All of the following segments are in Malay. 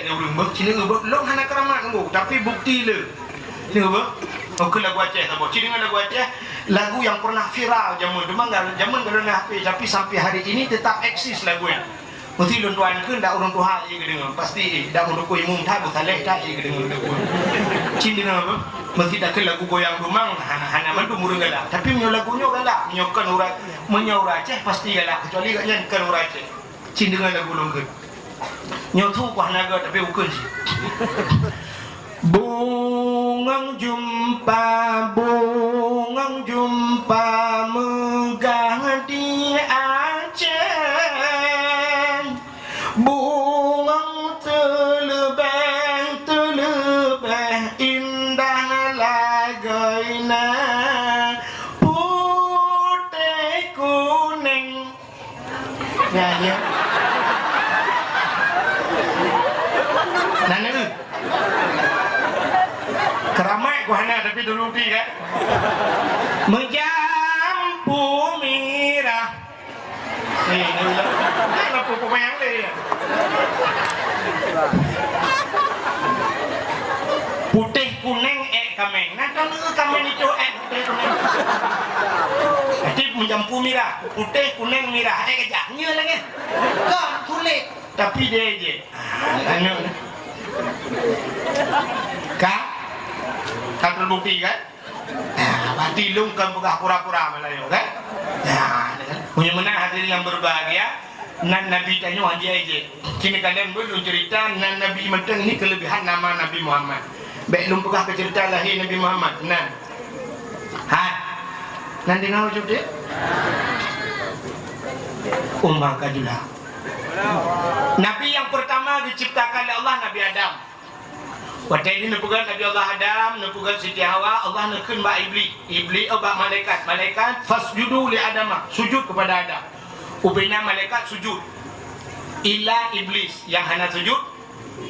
urang bah cina ubah long hana keramat nggo tapi bukti le cina ubah okey lagu Aceh apa cina lagu Aceh lagu yang pernah viral zaman kalau nak HP tapi sampai hari ini tetap eksis lagunya mesti lon tuan ke ndak orang tua ye dengar pasti dak mun ko imum tha bu saleh ta ye dengar cina apa mesti dak ke lagu goyang rumang hana mandu murung galak tapi menyo lagunya galak menyokan urat menyo Aceh pasti galak kecuali gak nyanyikan urat Aceh cina dengan lagu longkeun nyotu ku hanaga tapi bukan sih bungang jumpa megah di Aceh bungang telebeh indah lagainya putih kuning ya nana keramai ku hana tapi dulu di kan menjampu mirah kenapa pemain le putih kuning kameng nah kan kameng itu putih kuning jadi menjampu mirah putih kuning mirah kejaknya lagi kan kulit tapi dia je anu kan terbukti kan berarti lung kan bukan pura-pura Melayu kan punya menang hadirin yang berbahagia nan Nabi tanya aja kini kalian belum cerita nan Nabi menteng ini kelebihan nama Nabi Muhammad baik lung pegah ke cerita lahir Nabi Muhammad nan dengar ucap dia Umar Kajulah Nabi yang pertama diciptakan oleh Allah Nabi Adam. Waktu ini nepugan Nabi Allah Adam, nepugan Siti Hawa, Allah nekun ba iblis ba malaikat fasjudu li Adam, sujud kepada Adam. Ubina malaikat sujud. Illa iblis yang hana sujud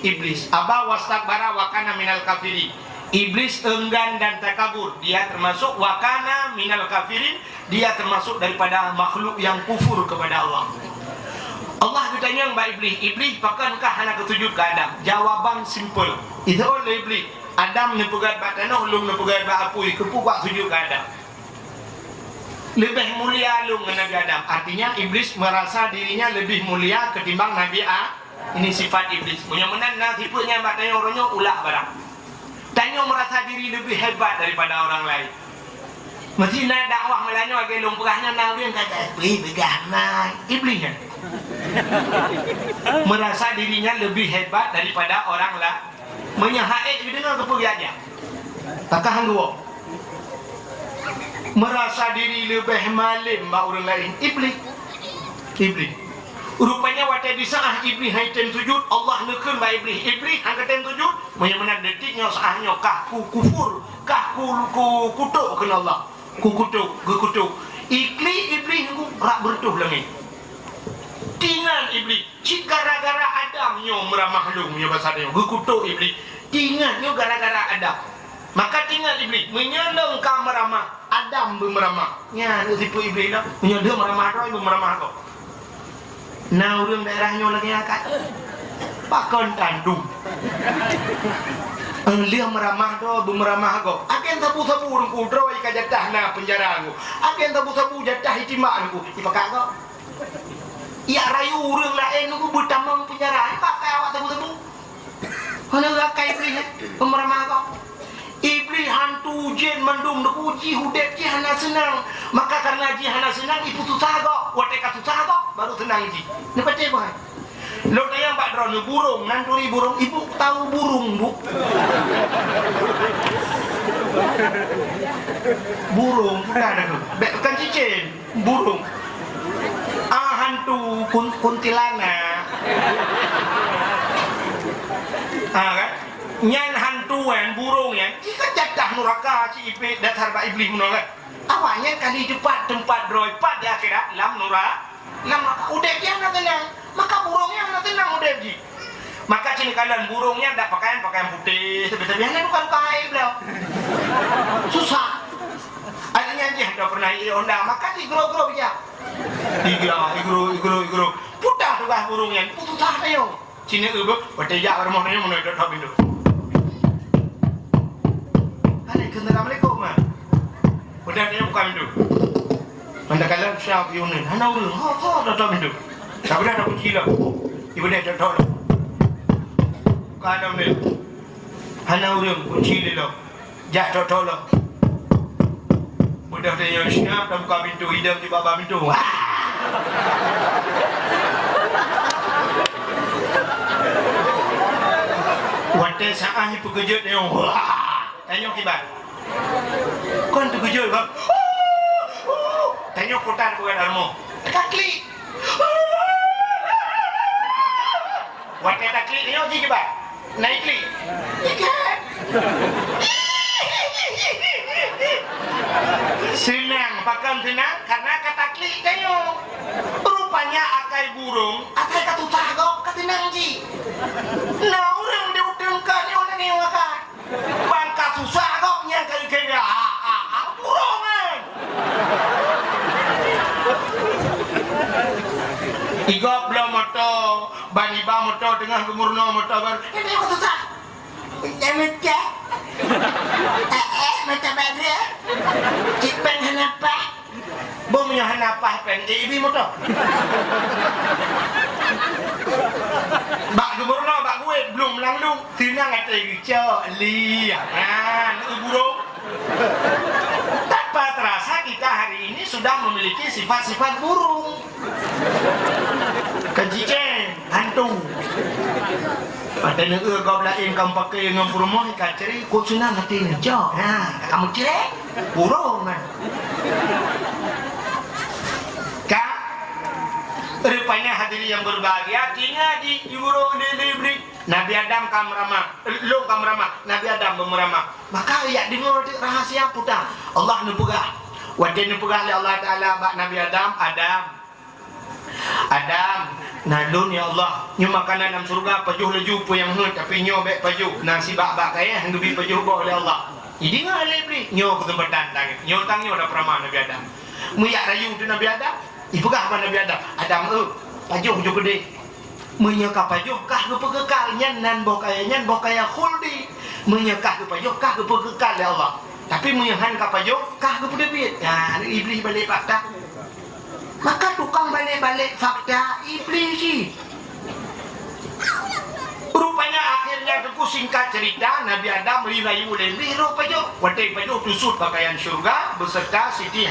iblis. Aba wastakbara wa kana minal kafirin. Iblis enggan dan takabur, dia termasuk wakana minal kafirin, dia termasuk daripada makhluk yang kufur kepada Allah. Allah ditanya mbak iblis pakankah anak kesujud ke Adam? Jawaban simple. Itu oleh iblis. Adam nepegat bak tanah, lum nepegat bak apui, kepu bak sujud ke Adam. Lebih mulia lum dengan Nabi Adam. Artinya iblis merasa dirinya lebih mulia ketimbang Nabi A. Ini sifat iblis. Punya menan nasibnya mbak tanya orangnya ulak barang. Tanya merasa diri lebih hebat daripada orang lain. Mesti nak dakwah melanyo agak lum perahnya nabi kata iblis begana iblisnya. Merasa dirinya lebih hebat daripada orang lah menyahaik dengan kepuri aja takah dua merasa diri lebih malim mbak orang lain iblis rupanya waktu di saat iblis haitem sujud Allah nekun mbak iblis haitem sujud menyamanan detiknya saahnya kah ku kufur kah ku kutuk kena Allah ku kutuk iblis rak bertuh langit tinggal iblis cik gara-gara Adam nyo meramah lu punya bahasa dia kutuk iblis tinggal nyo gara-gara Adam maka tinggal iblis menyelong ka meramah Adam bermeramah nya lu tipu iblis dah punya dia meramah kau ibu meramah kau nah urang daerah nyo lagi akak pakon tandung dia meramah do bermeramah kau agen sabu-sabu urang kudro ika jatah na penjara aku agen sabu-sabu jatah hitimak aku ipakak kau ya rayu urang lain nunggu bertambang penjara pakai awak tebu-tebu kalau gak kayak iblis pemeramah kau iblis hantu jin mendung nak uji hudep ji hana senang maka karena ji hana senang itu susah kau wateka susah kau baru senang ji ni pasti boy lo tayang pak drone burung nanturi burung ibu tahu burung bu burung bukan ada bukan cicin burung hantu kuntilanak kan nyan hantuan burung ya jika jatah neraka si ipe datar ba iblis menolak awaknya kali cepat tempat droi pat di akhirat lam nura lam udah dia nak tenang maka burungnya nak tenang udah ji maka cini kalian burungnya ada pakaian putih sebenarnya bukan kain beliau susah adanya aja dah pernah Honda maka digro-gro bija igro putah tuh burungnya putus ayo Cina ubu, watejak rumah ni mana dot pintu. Assalamualaikum mah. Udah dia buka pintu. Mandakala siap yunin. Hana urang, ha dot pintu. Tak ada kunci lah. Ibu dia dot. Kada ni. Hana urang kunci dia lo. Jak dot lo. Budak dia siap dah buka pintu, hidung di bawah pintu. Wate saah terkejut dia. Tanya kibat. Kon terkejut bang. Tanya kotan bukan armo. Takli. Wate takli dia uji kibat. Naik kli. Ikat. Senang, pakam senang karena kata klik kayo. Rupanya akai burung, akai katutak kok katinang ji. Nah orang dia udengkan ni orang ni wakan. Bangka susah kok nya kayu burung kan. Igo belum moto, bani ba moto dengan gemurno moto baru. Ini aku susah. Jangan cek. Macam mana? Cipen henapa? Bomnya henapa pen ibi moto. Bak gubernur bak gue belum langsung tinang ate gico li. Burung. Tanpa terasa kita hari ini sudah memiliki sifat-sifat burung. Kejiceng, hantu. Pada negara kau lain kau pakai dengan rumah ikan ceri, kau senang hati ni jauh. Kamu ceri, burung kan? Kak, rupanya hadirin yang berbahagia, tinggal di burung di Nabi Adam kamramah, lu kamramah, Nabi Adam bermeramah. Maka ya dengar rahasia putar. Allah nupugah, wadah nupugah oleh Allah Taala bak Nabi Adam. Nalun ya Allah, nyu makanan dalam surga pajuh leju pu yang hut tapi nyu bek pajuh nasi bak kaya hang gebi pajuh bo oleh Allah. Idi ngale beli nyu ke tempat tang nyu tang nyu ada pramah Nabi Adam. Muyak rayu tu Nabi Adam. Ibugah apa Nabi Adam? Adam pajuh jo gede. Menyekah pajuh kah ke pekekal nyan nan bo kaya khuldi. Menyekah ke pajuh kah ke pekekal ya Allah. Tapi menyahan ka pajuh kah ke pedebit. Ya iblis balik fakta. Maka tukang balik-balik fakta iblis sih. Rupanya akhirnya aku singkat cerita Nabi Adam merayu oleh biru pajuh. Wadai pajuh tusut pakaian syurga beserta Siti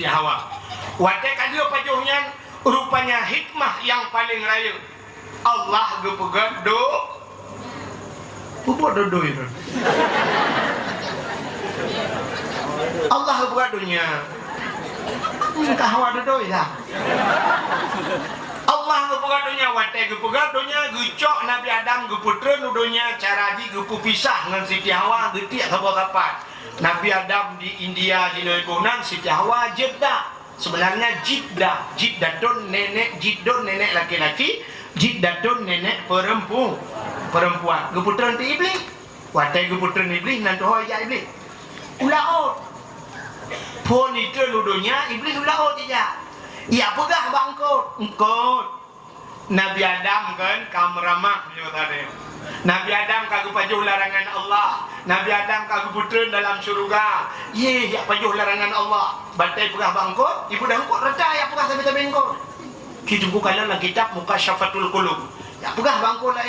Hawa. Wadai kadio pajuhnya rupanya hikmah yang paling raya. Allah gepegat do. Apa do itu? Allah gepegat dunia. Kahwa doi lah. Allah gepegat dunia, watai gepegat dunia, gecok Nabi Adam geputra nudunya cara di gepu pisah dengan Siti Hawa getik kapan. Nabi Adam di India di Lebanon, Siti Hawa Jeddah. Sebenarnya Jiddatun nenek, Jiddun nenek laki-laki, Jiddatun nenek perempuan. Geputra nanti iblis. Watai geputra iblis nanti hoya iblis. Ulaot. Pun itu ludunya iblis ulaut dia. Ya pegah bangkot. Engkot. Nabi Adam kan kamramah dia tadi. Nabi Adam kagak pajuh larangan Allah. Nabi Adam kagak putra dalam syurga. Ye, ya pajuh larangan Allah. Batai pegah bangkot, ibu dah engkot reda ya pegah sampai bengkot. Kita buka dalam kitab Mukasyafatul Qulub. Ya pegah bangkot lah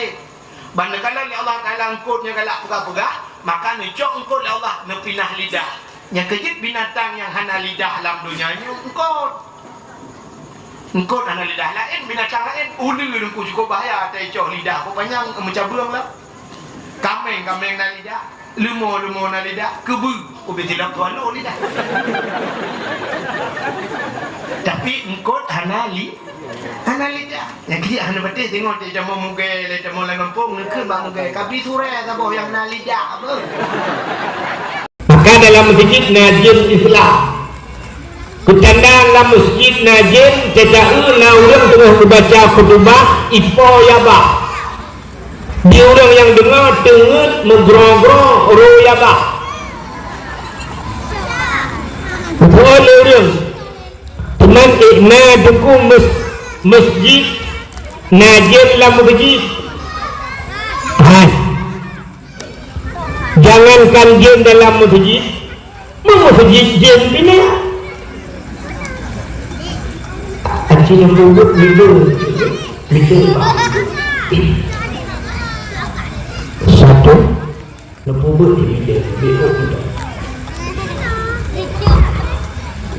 Bandakala li Allah Taala engkotnya galak pegah-pegah, maka necok engkot li Allah nepinah lidah. Yang kejit binatang yang hana lidah dalam dunia ini engkau hana lidah lain, binatang lain ulu engkau cukup bahaya tak icok lidah aku panjang macam burung lah. Kameng na lidah, lumo na lidah, kebu ubetilah tuan lo lidah. Tapi engkau hana lidah. Yang kejit hana betul tengok dia jamu mugai, dia jamu lengampung nekun bang mugai kabri sore taboh yang hana lidah apa. Maka dalam masjid najin Islam kutandang dalam masjid najin cecau na orang tengah membaca khutbah ipo yaba di orang yang dengar tengut menggro-gro ro yaba boleh orang teman ikna dukung masjid najin dalam masjid. Jangankan jin dalam masjid, masjid jin bina. Acik yang buat video satu lebih video.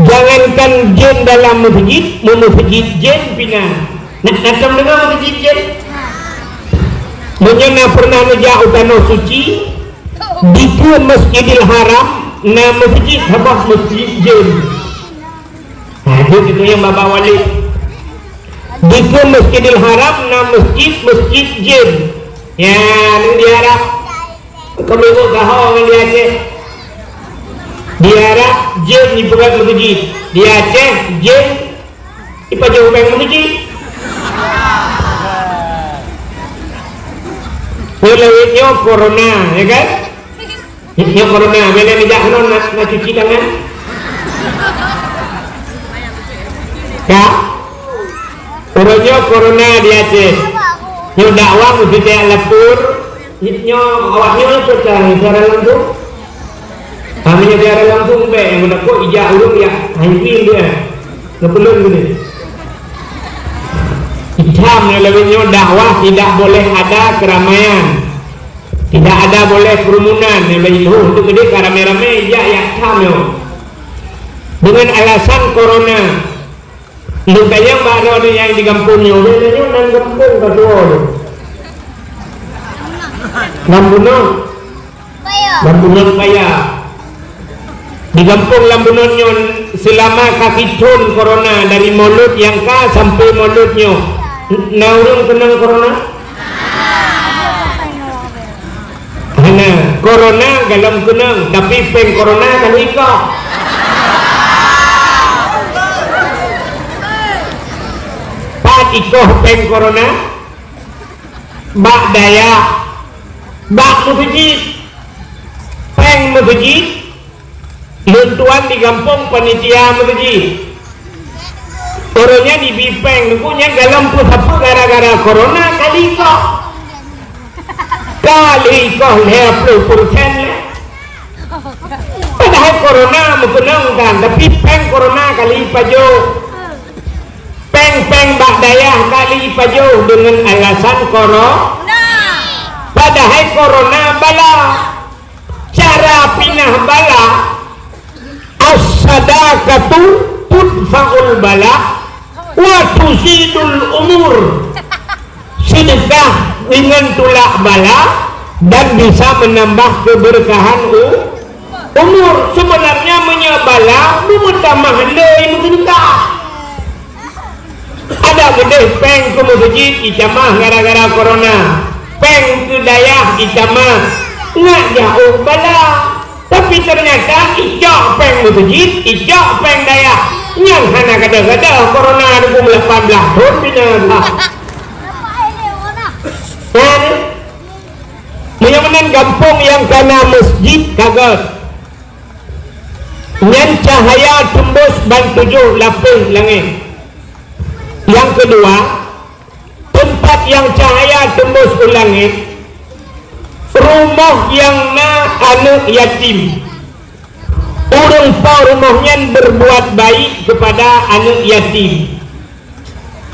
Jangankan jin dalam masjid, masjid jin bina. Nak dengar masjid jin? Menyana pernah ngejak utano suci di Masjidil Haram na masjid habah masjid jin. Itu kita yang bawa wali di Masjidil Haram na masjid jin. Ya, nang diharap kami kok kahong di Aceh. Diharap jin di bukan masjid. Di Aceh jin di pajau bang masjid. Pelawitnya corona, ya kan? Ini corona, bila dijak nak cuci tangan. Ya, orangnya corona di Aceh. Nyo dakwah mesti dia lapor. Nyo awaknya pecah cara langsung. Kami cara langsung be, yang nak kok ijak ulung ya, hampir dia. Ngebelum gini. Hitam lebihnya dakwah tidak boleh ada keramaian, tidak ada boleh kerumunan. Lebih untuk gede rame-rame ya hitam dengan alasan corona. Lukanya baru yang di kampungnya, belanya nang kampung kedua. Lambunon kaya. Di kampung Lambunonnya selama kaki ton corona dari mulut yang ka sampai mulutnya. Naurun kenang corona? Hana corona galam kenang, tapi peng corona kan iko. Pat iko peng corona. Bak daya, bak masjid, peng masjid. Luntuan di kampung panitia masjid. Orangnya di Bipeng, punya galam apa gara-gara corona kali kok 50% padahal corona mengenangkan, tapi peng corona kali pajo, peng bak daya kali pajo dengan alasan corona. Padahal corona bala, cara pinah bala, as-sadaqatu tudfa'ul bala wa tusidul umur. Sedekah dengan tulak bala dan bisa menambah keberkahan umur. Sebenarnya menyabala tambah lei sedekah. Ada gede peng ke masjid ijamah gara-gara corona, peng ke dayah ijamah nggak jauh bala. Tapi ternyata ijak peng masjid, ijak peng dayah. Yang hana kadang-kadang corona 2018 tahun binatang. Dan menyamanan kampung yang kena masjid kaget. Yang cahaya tembus ban 7 lapis langit. Yang kedua, tempat yang cahaya tembus ke langit, rumah yang na anak yatim. Orang rumahnya berbuat baik kepada anak yatim.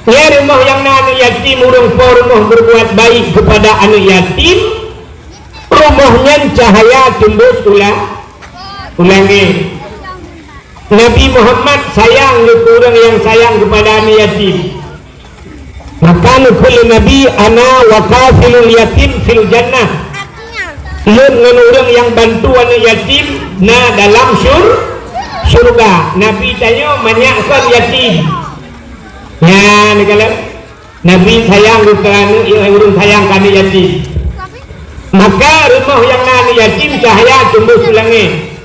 Ya, rumah yang na anak yatim, orang rumah berbuat baik kepada anak yatim, rumahnya cahaya tembus ulangi. Nabi Muhammad sayang ke orang yang sayang kepada anak yatim. Maka nukul Nabi ana wa kafilul yatim fil jannah. Dengan orang yang bantu anak yatim na dalam surga. Nabi tanya menyakkan yatim. Ya, kalau Nabi sayang kerana orang sayang anak yatim. Maka rumah yang anak yatim cahaya tembus langit.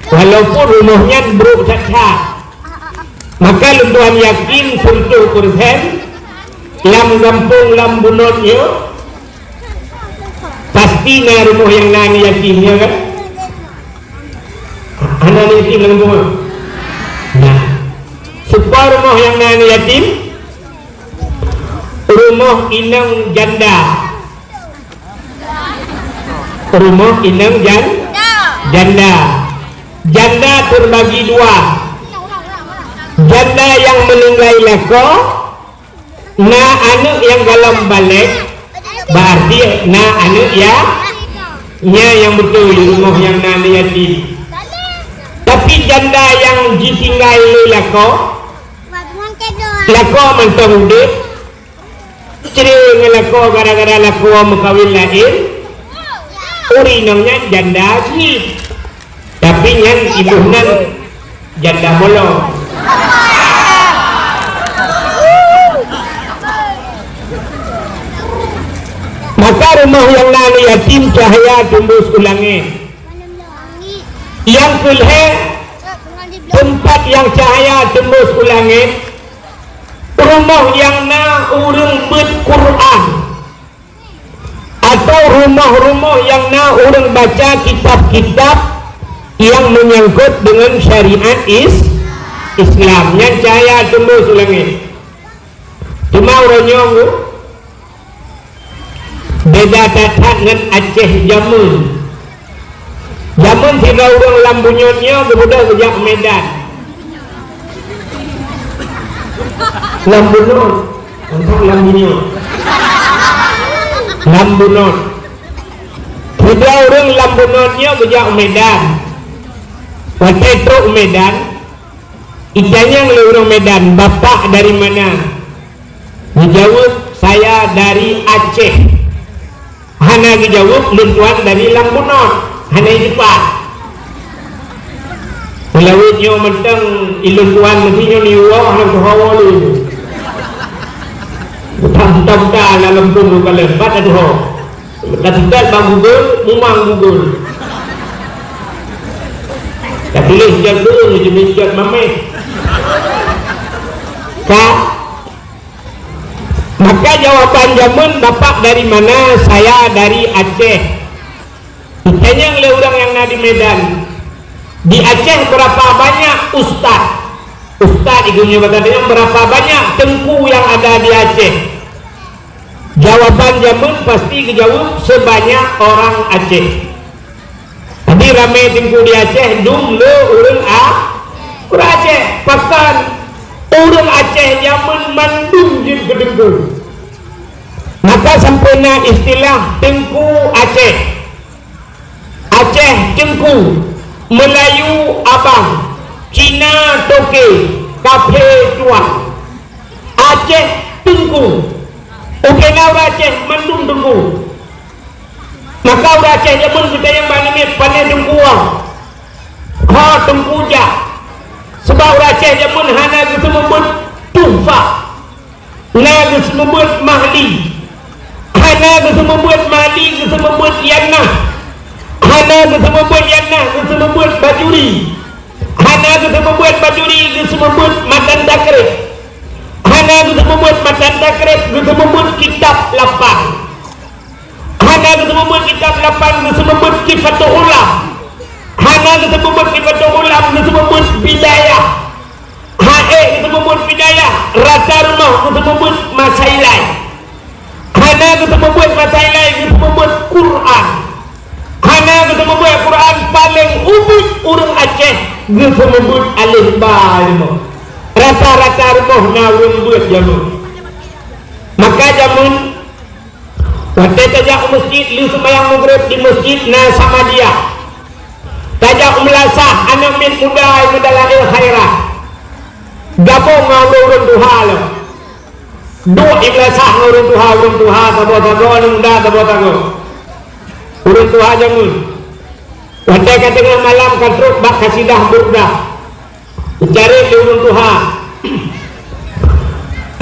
Walaupun rumahnya buruk cacat. Maka luntuan yakin 100% lam kampung Lambunonnya pasti na rumah yang nani yatimnya kan? Anak yatim dalam rumah. Nah, supaya rumah yang nani yatim, rumah inang janda. Rumah inang janda. Janda terbagi dua. Janda yang meninggal leko, na anak yang dalam balik, berarti na anak ya, nya yang betul di rumah yang na yatim. Tapi janda yang ditinggal leko, leko mentong hidup, cering leko gara-gara leko mengkawin lain, urinongnya janda sih. Tapi yang ibunan janda bolong. Maka rumah yang nani yatim cahaya tembus ke langit. Yang kedua tempat yang cahaya tembus ke langit, rumah yang na urang Quran, atau rumah-rumah yang na urang baca kitab-kitab yang menyangkut dengan syariat Islam. Yang cahaya tembus ke langit. Cuma orang nyonggu beda datang dengan Aceh Jamun. Jamun tiga orang lambunyotnya kemudian sejak Medan. Lambunot untuk lambunyot. Lambunot. Tiga orang lambunotnya sejak Medan. Waktu itu Medan, itanya orang Medan. Bapak dari mana? Dijawab, saya dari Aceh. Hana dijawab, lintuan dari Lambunot. Hana Jepang. Melawitnya mentang iluntuan mestinya niwa hana tuhawa lu. Buta-buta dalam bumbu kalian bat ada ho. Katikat bang Google, mumang Google. Tak pilih sejak dulu jenis sejak mameh. Maka jawaban Jamun, bapak dari mana? Saya dari Aceh. Tanya oleh orang yang ada di Medan. Di Aceh berapa banyak ustaz? Ustaz igunya katanya berapa banyak tengku yang ada di Aceh? Jawaban Jamun pasti dijawab sebanyak orang Aceh. Tadi ramai tengku di Aceh, dum le urang urang Aceh pakan. Orang Aceh Yaman mandung jin kedengku. Maka sampainya istilah tengku Aceh. Aceh tengku, Melayu abang, Cina toke, kafe tua. Aceh tengku. Oke na orang Aceh mandung tengku. Maka orang Aceh Yaman kita yang banyak pandai tengku. Ha tengku jah. Sebab orang Aceh Jamun hana kita membuat tumpah, hana kita membuat mahli, hana kita membuat mahli, kita membuat yanah, hana kita membuat yanah, kita membuat bajuri, hana kita membuat bajuri, kita membuat matan takrib, hana kita membuat matan takrib, kita membuat kitab lapan, hana kita membuat kitab lapan, kita membuat kifatul ulam. Hana kita membuat kifatul ulam, kita membuat bidayah. Hae kita membuat bidayah. Rata rumah kita membuat masailai. Hana kita membuat masailai, kita membuat Quran. Hana kita membuat Quran paling umum orang Aceh, kita membuat alif ba. Rata-rata rumah nawun buat Jamun. Maka Jamun waktu tajak masjid, lu sembahyang maghrib di masjid na sama dia. Tajak melasah anak min muda yang dalam khairah. Gabung ngurun duha lo. Dua melasah ngurun duha tabo-tabo muda tabo-tabo. Urun duha Jamun. Wadai ka tengah malam katruk bak kasidah burdah. Cari urun duha.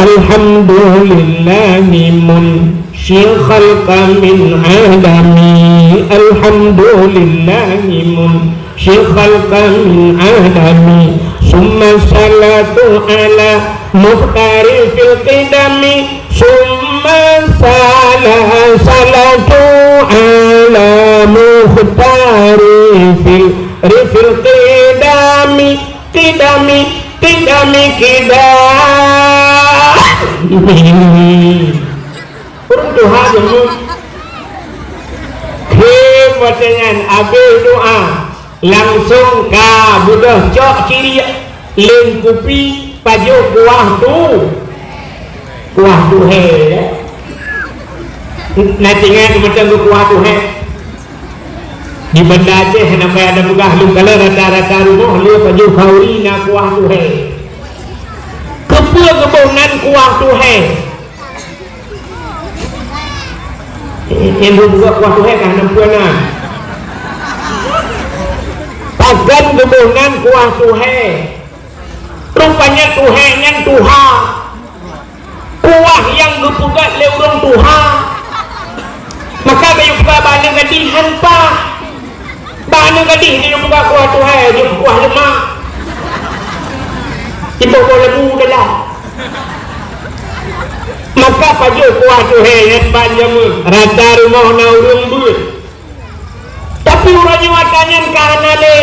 Alhamdulillahi munsyil khalqa min adami. Alhamdulillahi munsyil khalqa min adami. Summa salatu ala muhtari fil qidami. Summa salatu ala muhtari fil qidami. Qidami kidami duha dulu kemudian habis doa langsung ke budah cok kiri lengkupi paju kuah tu he nanti ingat macam kuah tu he di Banda Aceh nampak ada buka lu kalau rata-rata rumah lu paju kauri na kuah tu he kepua kebonan kuah tu he yang buka kuah tu he kan nampak na pagan kebonan kuah tu he rupanya tu he yang tuha kuah yang dipugat leurung tuha maka bayu buka balik kadihan pak balik kadih dia buka kuah tu he dia kuah lemak kita boleh muda lah maka paju kuah tu he yang panjang rata rumah na urung buat tapi orangnya watanya karena le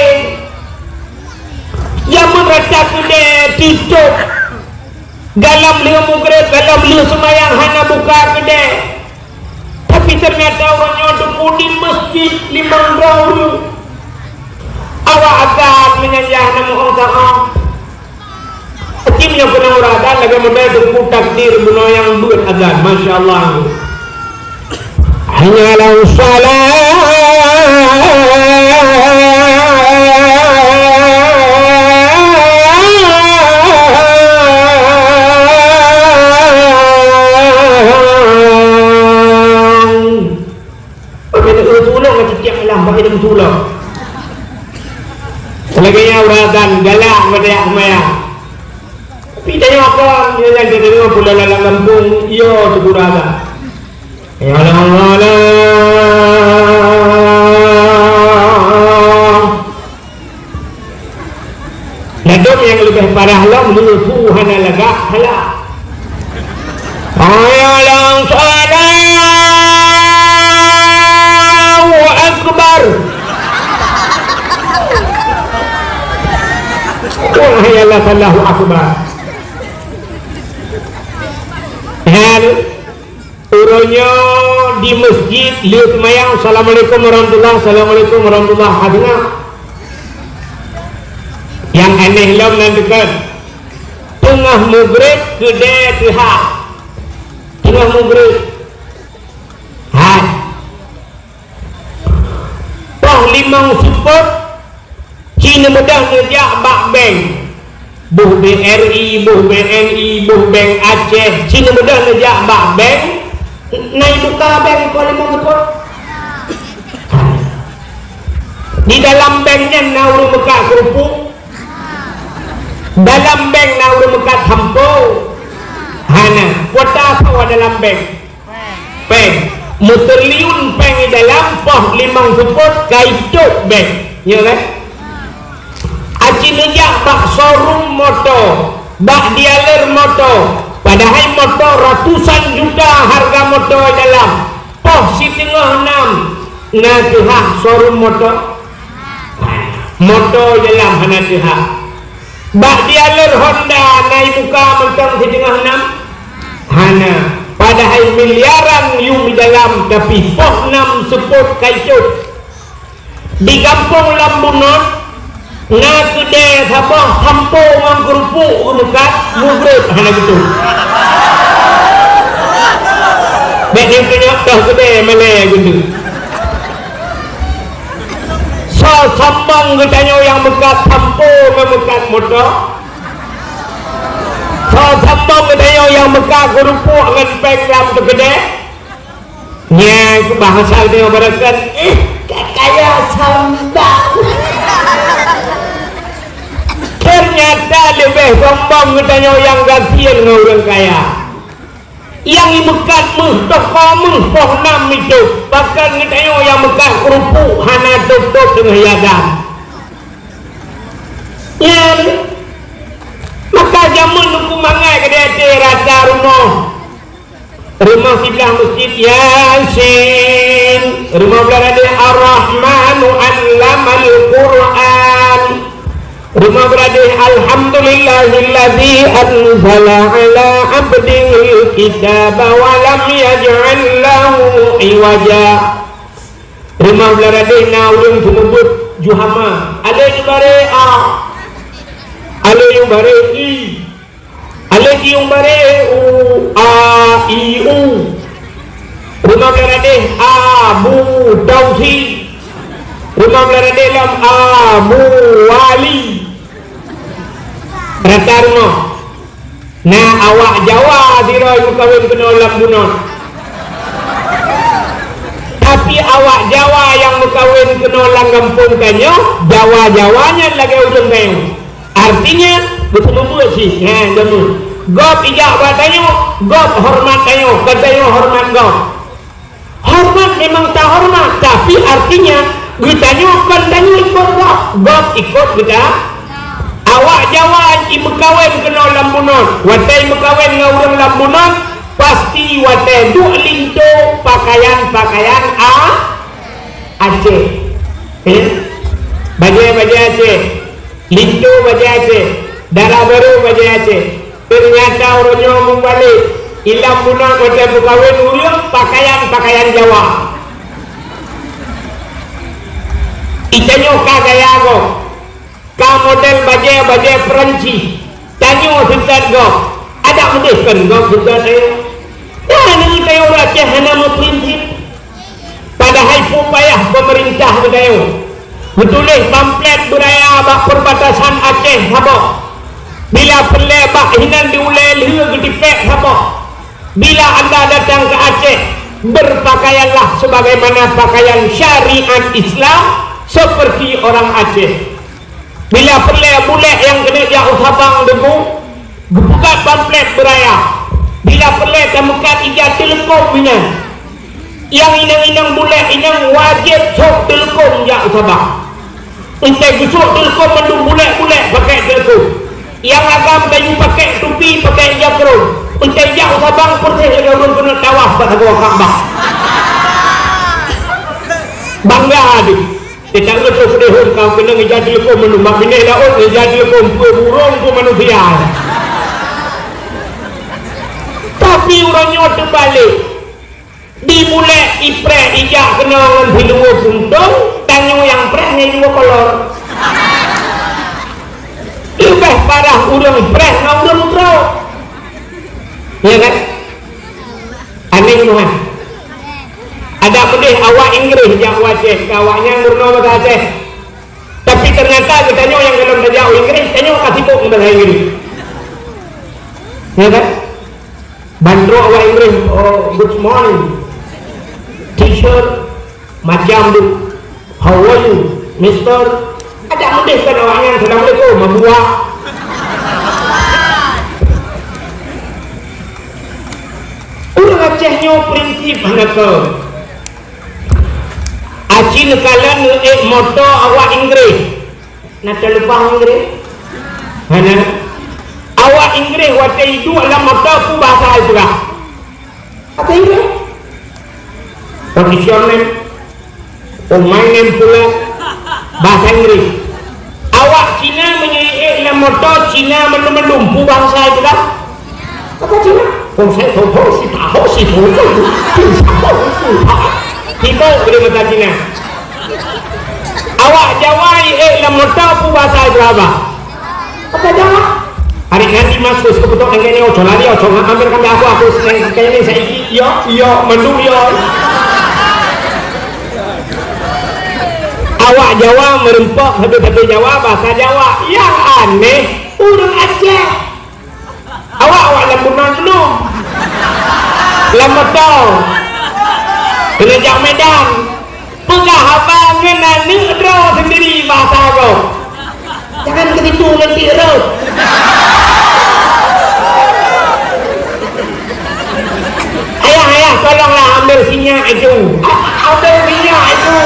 yang merasa kuda tutup dalam liu mugret dalam liu semayang hanya buka kuda tapi ternyata orangnya duduk di masjid 5 tahun awak agak menyanjah nama orang ta'am hakim yang pernah uradan lagi mudah duduk takdir bunuh yang buat agak Masya Allah hanya lau salam pakai dengan tulang selaganya uradan galak pada akmaya tapi tanya apa yang dia tengok pula dalam kampung iya tu uradan ya Allah ladum yang lebih parah lah menufu hana lagak halak ayalang salam akbar wahayalah Allahu akbar dan urunnya di masjid lihat mayang assalamualaikum warahmatullahi hadna yang aneh lam nan dekat tengah maghrib kedai pihak tengah maghrib limang support Cina mudah ngejak bak bank buh BRI, buh BNI, buh bank Aceh Cina mudah ngejak bak bank naik buka bank kau limang support di dalam banknya nauru meka kerupuk dalam bank nauru meka tampo hana kuota apa dalam bank muterliun peng di dalam poh limang support kaituk bank ya kan aci nejak bak showroom motor bak dealer motor padahal motor ratusan juta harga motor dalam poh si tengah 6 na tuhak showroom motor dalam hana tuhak bak dealer Honda naik buka mentang si tengah 6 hana padahal miliaran yung di dalam tapi poh 6 support kaicut di kampung Lambunot na kedai sabah hampo ngang kerupuk dekat mugret hana gitu baik yang punya dah kedai malay gitu so sambang katanya yang bekat hampo memekat motor sambang katanya yang bekas kerupuk dengan peng lam tu kedai nya bahasa dia berakan kaya sambang ternyata lebih sambang katanya yang kasihan dengan orang kaya yang bekas toko poh 6 itu bahkan katanya yang bekas kerupuk hana tutup dengan hiasan ya maka jamun nuku mangai ke dia rata rumah sebelah masjid Yasin rumah belakang dia Ar-Rahmanu Allamal Quran Rumah berada alhamdulillahilladzi anzala ala abdihil kitaba wa lam yaj'al lahu iwaja. Rumah berada na ulun kumubut juhama ale bare a ale yu bare i ale yu bare u a i u. Rumah berada abu tauhid. Rumah berada dalam abu wali. Ratarno na awak Jawa diroi kawin kena lambunon. Tapi awak Jawa yang berkawin kena langgampung kanyo, Jawa-Jawanya lagi ujung kanyo. Artinya betul membuat sih. Ha, demu. Gop ijak batanyo, gop hormat kanyo, katanya hormat gop. Hormat memang tak hormat, tapi artinya kitanya kan tanyo ikut gop ikut kita. Awak Jawa ibu kawin kena lambunon, watai berkawin dengan orang lambunon, pasti watai duk linto pakaian Aceh. Baju Aceh, linto baju Aceh, darah baru baju Aceh. Ternyata orangnya membalik, ilam bunon watai berkawin ulang pakaian Jawa. Ikanyo kagaya go. Ka model baju Perancis. Tanyo sesat go. Ada model kan go sesat saya. Nah, ini tayo Aceh hana mo prinsip. Padahal pupayah pemerintah tayo. Betulis pamflet budaya bak perbatasan Aceh habok. Bila perle bak hinan diulai liu gedipek habok. Bila anda datang ke Aceh, berpakaianlah sebagaimana pakaian syariat Islam seperti orang Aceh. Bila perle bulek yang kena jauh sabang debu, buka pamflet beraya. Bila perle temukan ijat telekom minyak, yang inang-inang bulek inang wajib sok telekom jauh sabang. Untuk besok telekom mendung bulek-bulek pakai telekom. Yang agam kayu pakai tupi pakai jakro. Untuk jauh sabang persis lagi orang kena tawaf pada gua Kaabah. Bangga adik. Kita ngerti sedih kau kena ngejat telekom mendung. Mak bini daun ngejat telekom burung ku manusia. Tapi orangnya terbalik. Dimulai ipreh ijak kena dengan hidup puntung. Tanyo yang preh ni dua kolor. Lebih parah urang preh dengan urang pro. Ya kan? Aneh Tuhan. Ada pedih awak Inggris yang wajib, awaknya murno bahasa Aceh. Tapi ternyata kitanya yang dalam jauh Inggris, tanya kasih kok bahasa Inggris. Ya kan? Bandro awak Inggris, oh good morning, teacher, macam tu, how are you, Mister? Ada pedih kan awaknya, Assalamualaikum, mabuah. Orang Acehnya prinsip hendak Acil kala moto awak Inggris. Nak terlupa Inggris? Mana? Awak Inggris waktu itu adalah moto ku bahasa itu lah. Apa Inggris? Position name, my name pula bahasa Inggris. Awak Cina menyanyi adalah moto Cina mendum-mendum bahasa itu lah. Apa Cina? Saya tahu si tahu si tahu kita boleh bahasa Cina. Awak Jawa dalam motor bahasa Jawa. Apa Jawa? Hari nanti masuk kebetulan dengan ini ojo lari ojo ngambil kami aku senang kayaknya saya iyo mendung iyo. Awak Jawa merempok satu Jawa bahasa Jawa yang aneh urang Aceh. Awak lambunan belum. Lambatau. Penajak Medan. Pegah abang ngena negro sendiri bahasa kau. Jangan begitu nanti erot. Ayah tolonglah ambil minyak itu. Ambil minyak itu.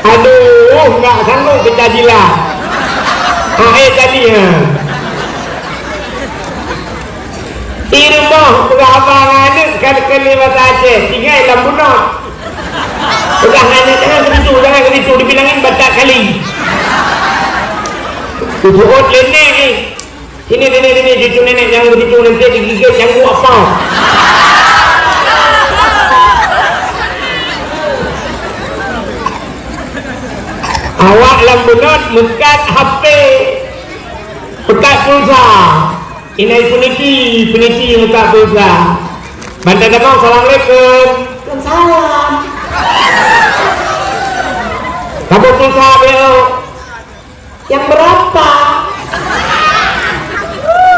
Aduh, enggak sanggup kita jilat. Tadi ya. Di rumah abang ada kali bahasa Aceh tinggal lambunan. Udah hanya jangan begitu dibilangin baca kali. Cucu ot nenek ni. Sini cucu nenek yang begitu nanti digigit yang apa? Awak lambunot mekat HP, mekat pulsa. Ini peniti mekat pulsa. Bantai damang, assalamualaikum. Salam. Kamu pulsa beliau. Yang berapa?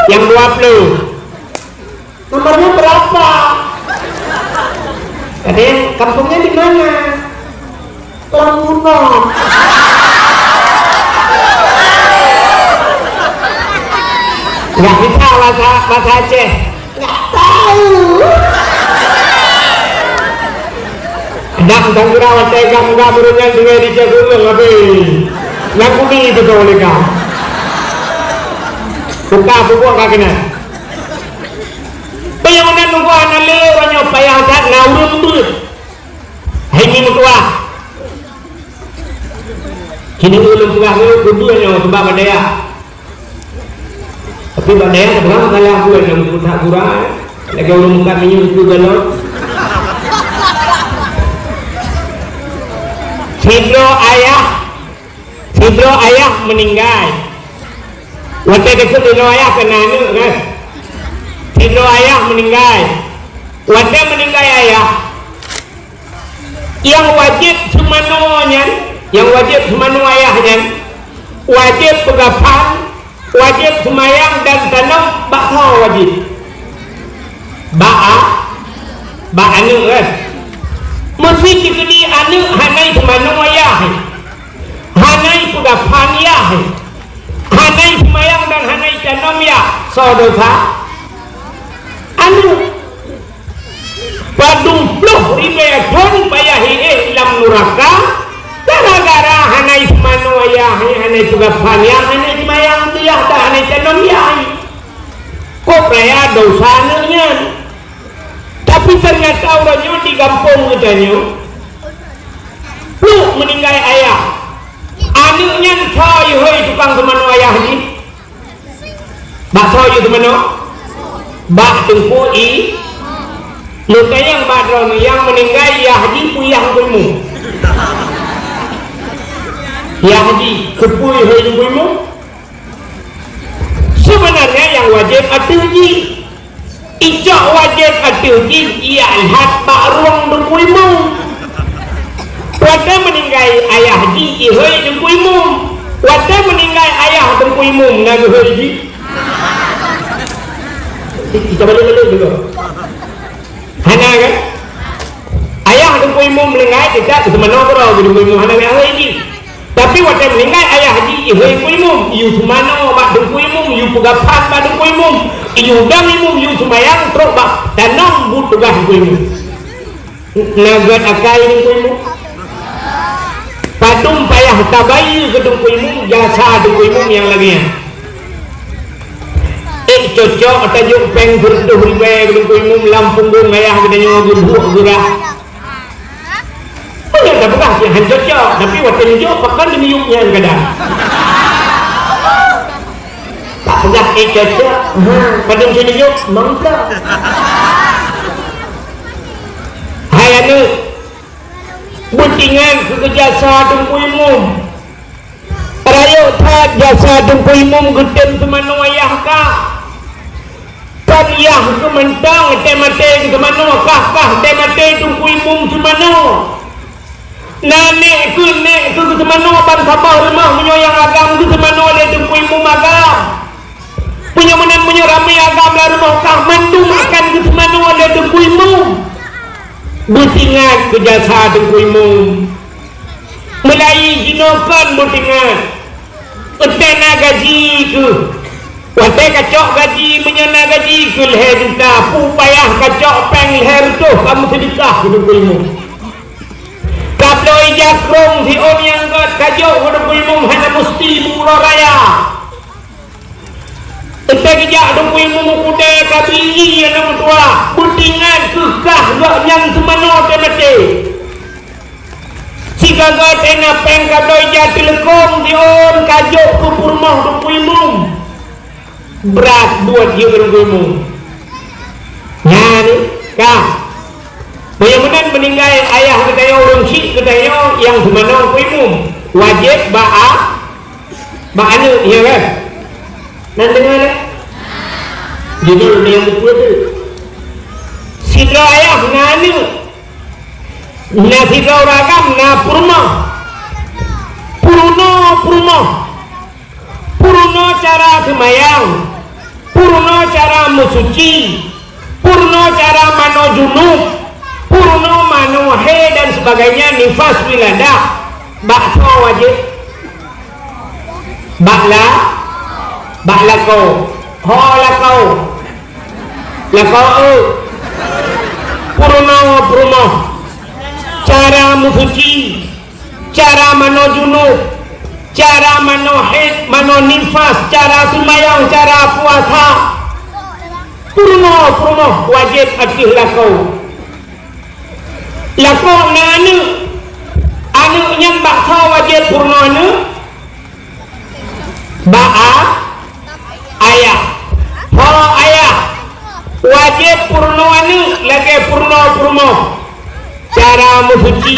Yang 20. Nomornya berapa? Kadang Kampungnya di mana? Lamunong. nggak bisa bahasa Aceh. Nggak tahu. Dak tanggira watai gamga burunya dengan dijagung lebih. Yang kuni betul leka. Buka buku kakina. Bayangan nunggu anale orangnya payah kat ngawur but. Hai ni mutua. Kini ulun tua kedua yang sebab badaya. Tapi badaya sebenarnya kalah gua yang mudah kurang. Lagi ulun muka minyak itu galon. Sidro ayah meninggal. Waktu itu sidro ayah kena ni kan. Sidro ayah meninggal. Waktu meninggal ayah, yang wajib semanu ayahnya, wajib pegapan, wajib semayang dan tanam bakso wajib. Anu kan. Mesti dikini anu hanai semanu ayah, hanai pegapan ayah, hanai semayang dan hanai tanam ya. Saudara, anu padung pluh ribeton bayahi lam nuraka gara-gara hanai semanu ayah, hanai pegapan ayah, hanai semayang dia dah hanai tanam ya. Kok raya dosanya? Tapi ternyata orangnya di kampung katanya lu meninggal ayah anaknya coy tukang teman ayah ni bak coy teman bak tengkui lu yang badron yang meninggal ayah di puyang kuimu ayah di kepui kuimu sebenarnya yang wajib atuji ijak wajib atuji ia lihat pak ruang dengkuimu waktu meninggal ayah di ihoi dengkuimu waktu meninggal ayah dengkuimu naga hoi kita balik dulu hana kan ayah dengkuimu meninggal tidak semana korau dengkuimu hana hoi tapi waktu meninggal ayah di ihoi kuimu iu semana mak dengkuimu iu pegapan mak dengkuimu iu damimu iu semayang teruk bak tanam butuh kuimu naga akai dengkuimu padum payah tabayi ke dengkuimu jasa dengkuimu yang laginya cocok tajuk peng bertuh ribe dengkuimu lampung bung ayah kedanya nguruk gurah ya tak bekas yang cocok tapi waktu ni jauh pakai demiuknya kadang tak pegas cocok pada macam ni jauh mangkak hai anu buntingan ke jasa dengkuimu rayuk tak jasa dengkuimu gedem semanu ayah kah kan ayah ke mentang temate ke semanu kah temate dengkuimu semanu Nek ke semana abang sabah rumah menyayang agam ke semana oleh dengkuimu agam punya menan punya ramai agam lah rumah kah mandum akan ke semana oleh dengkuimu butingat ke jasa dengkuimu mulai jinokan butingat utena gaji ke watai kacok gaji menyana gaji ke leher duta pupayah kacok peng leher tu kamu sedekah ke dengkuimu Kaploi jakrong si om yang kajok pada kuimu hanya mesti mula raya. Entek jak dong kuimu mukude kabili yang tua. Buntingan kekah gak yang semano temate. Jika kau tena peng kadoi jati lekong dion kajuk ke purmah ke puimum berat buat dia bergumum. Nah ni kah Bayamanan meninggal ayah katanya orang syik katanya yang dimana puimum wajib anu ya kan nan dengar jadi yang betul tu sidra ayah nanu na sidra ragam na purno cara semayang purno cara musuci purno cara mano junub purno mano he dan sebagainya nifas wiladah bakso wajib bakla kau purno cara musuci cara mano junub cara mano haid mano nifas cara semayang cara puasa purno wajib akih lakau na anu yang bakso wajib purno anu ayah wajib purno anu lagi purno cara musuci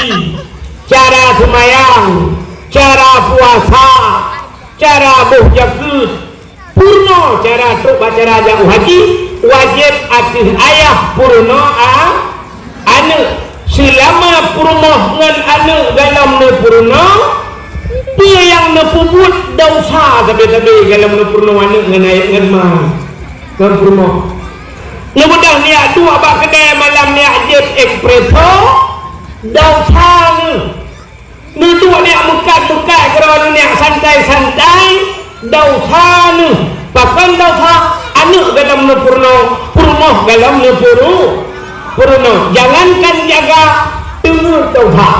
cara semayang cara puasa cara buhjakut purno cara tu bacara jauh haji wajib akih ayah purno anu selama purno ngan anu dalam ne purno dia yang nepubut dosa tapi dalam ne purno anu ngan ayat ngan ma ngan purno ni mudah ni dua bak kedai malam ni ajib espresso dosa ni dua ni muka kerana ni santai dosa ni bahkan dosa anu dalam ne purno dalam ne purno jangankan jaga tengah dosa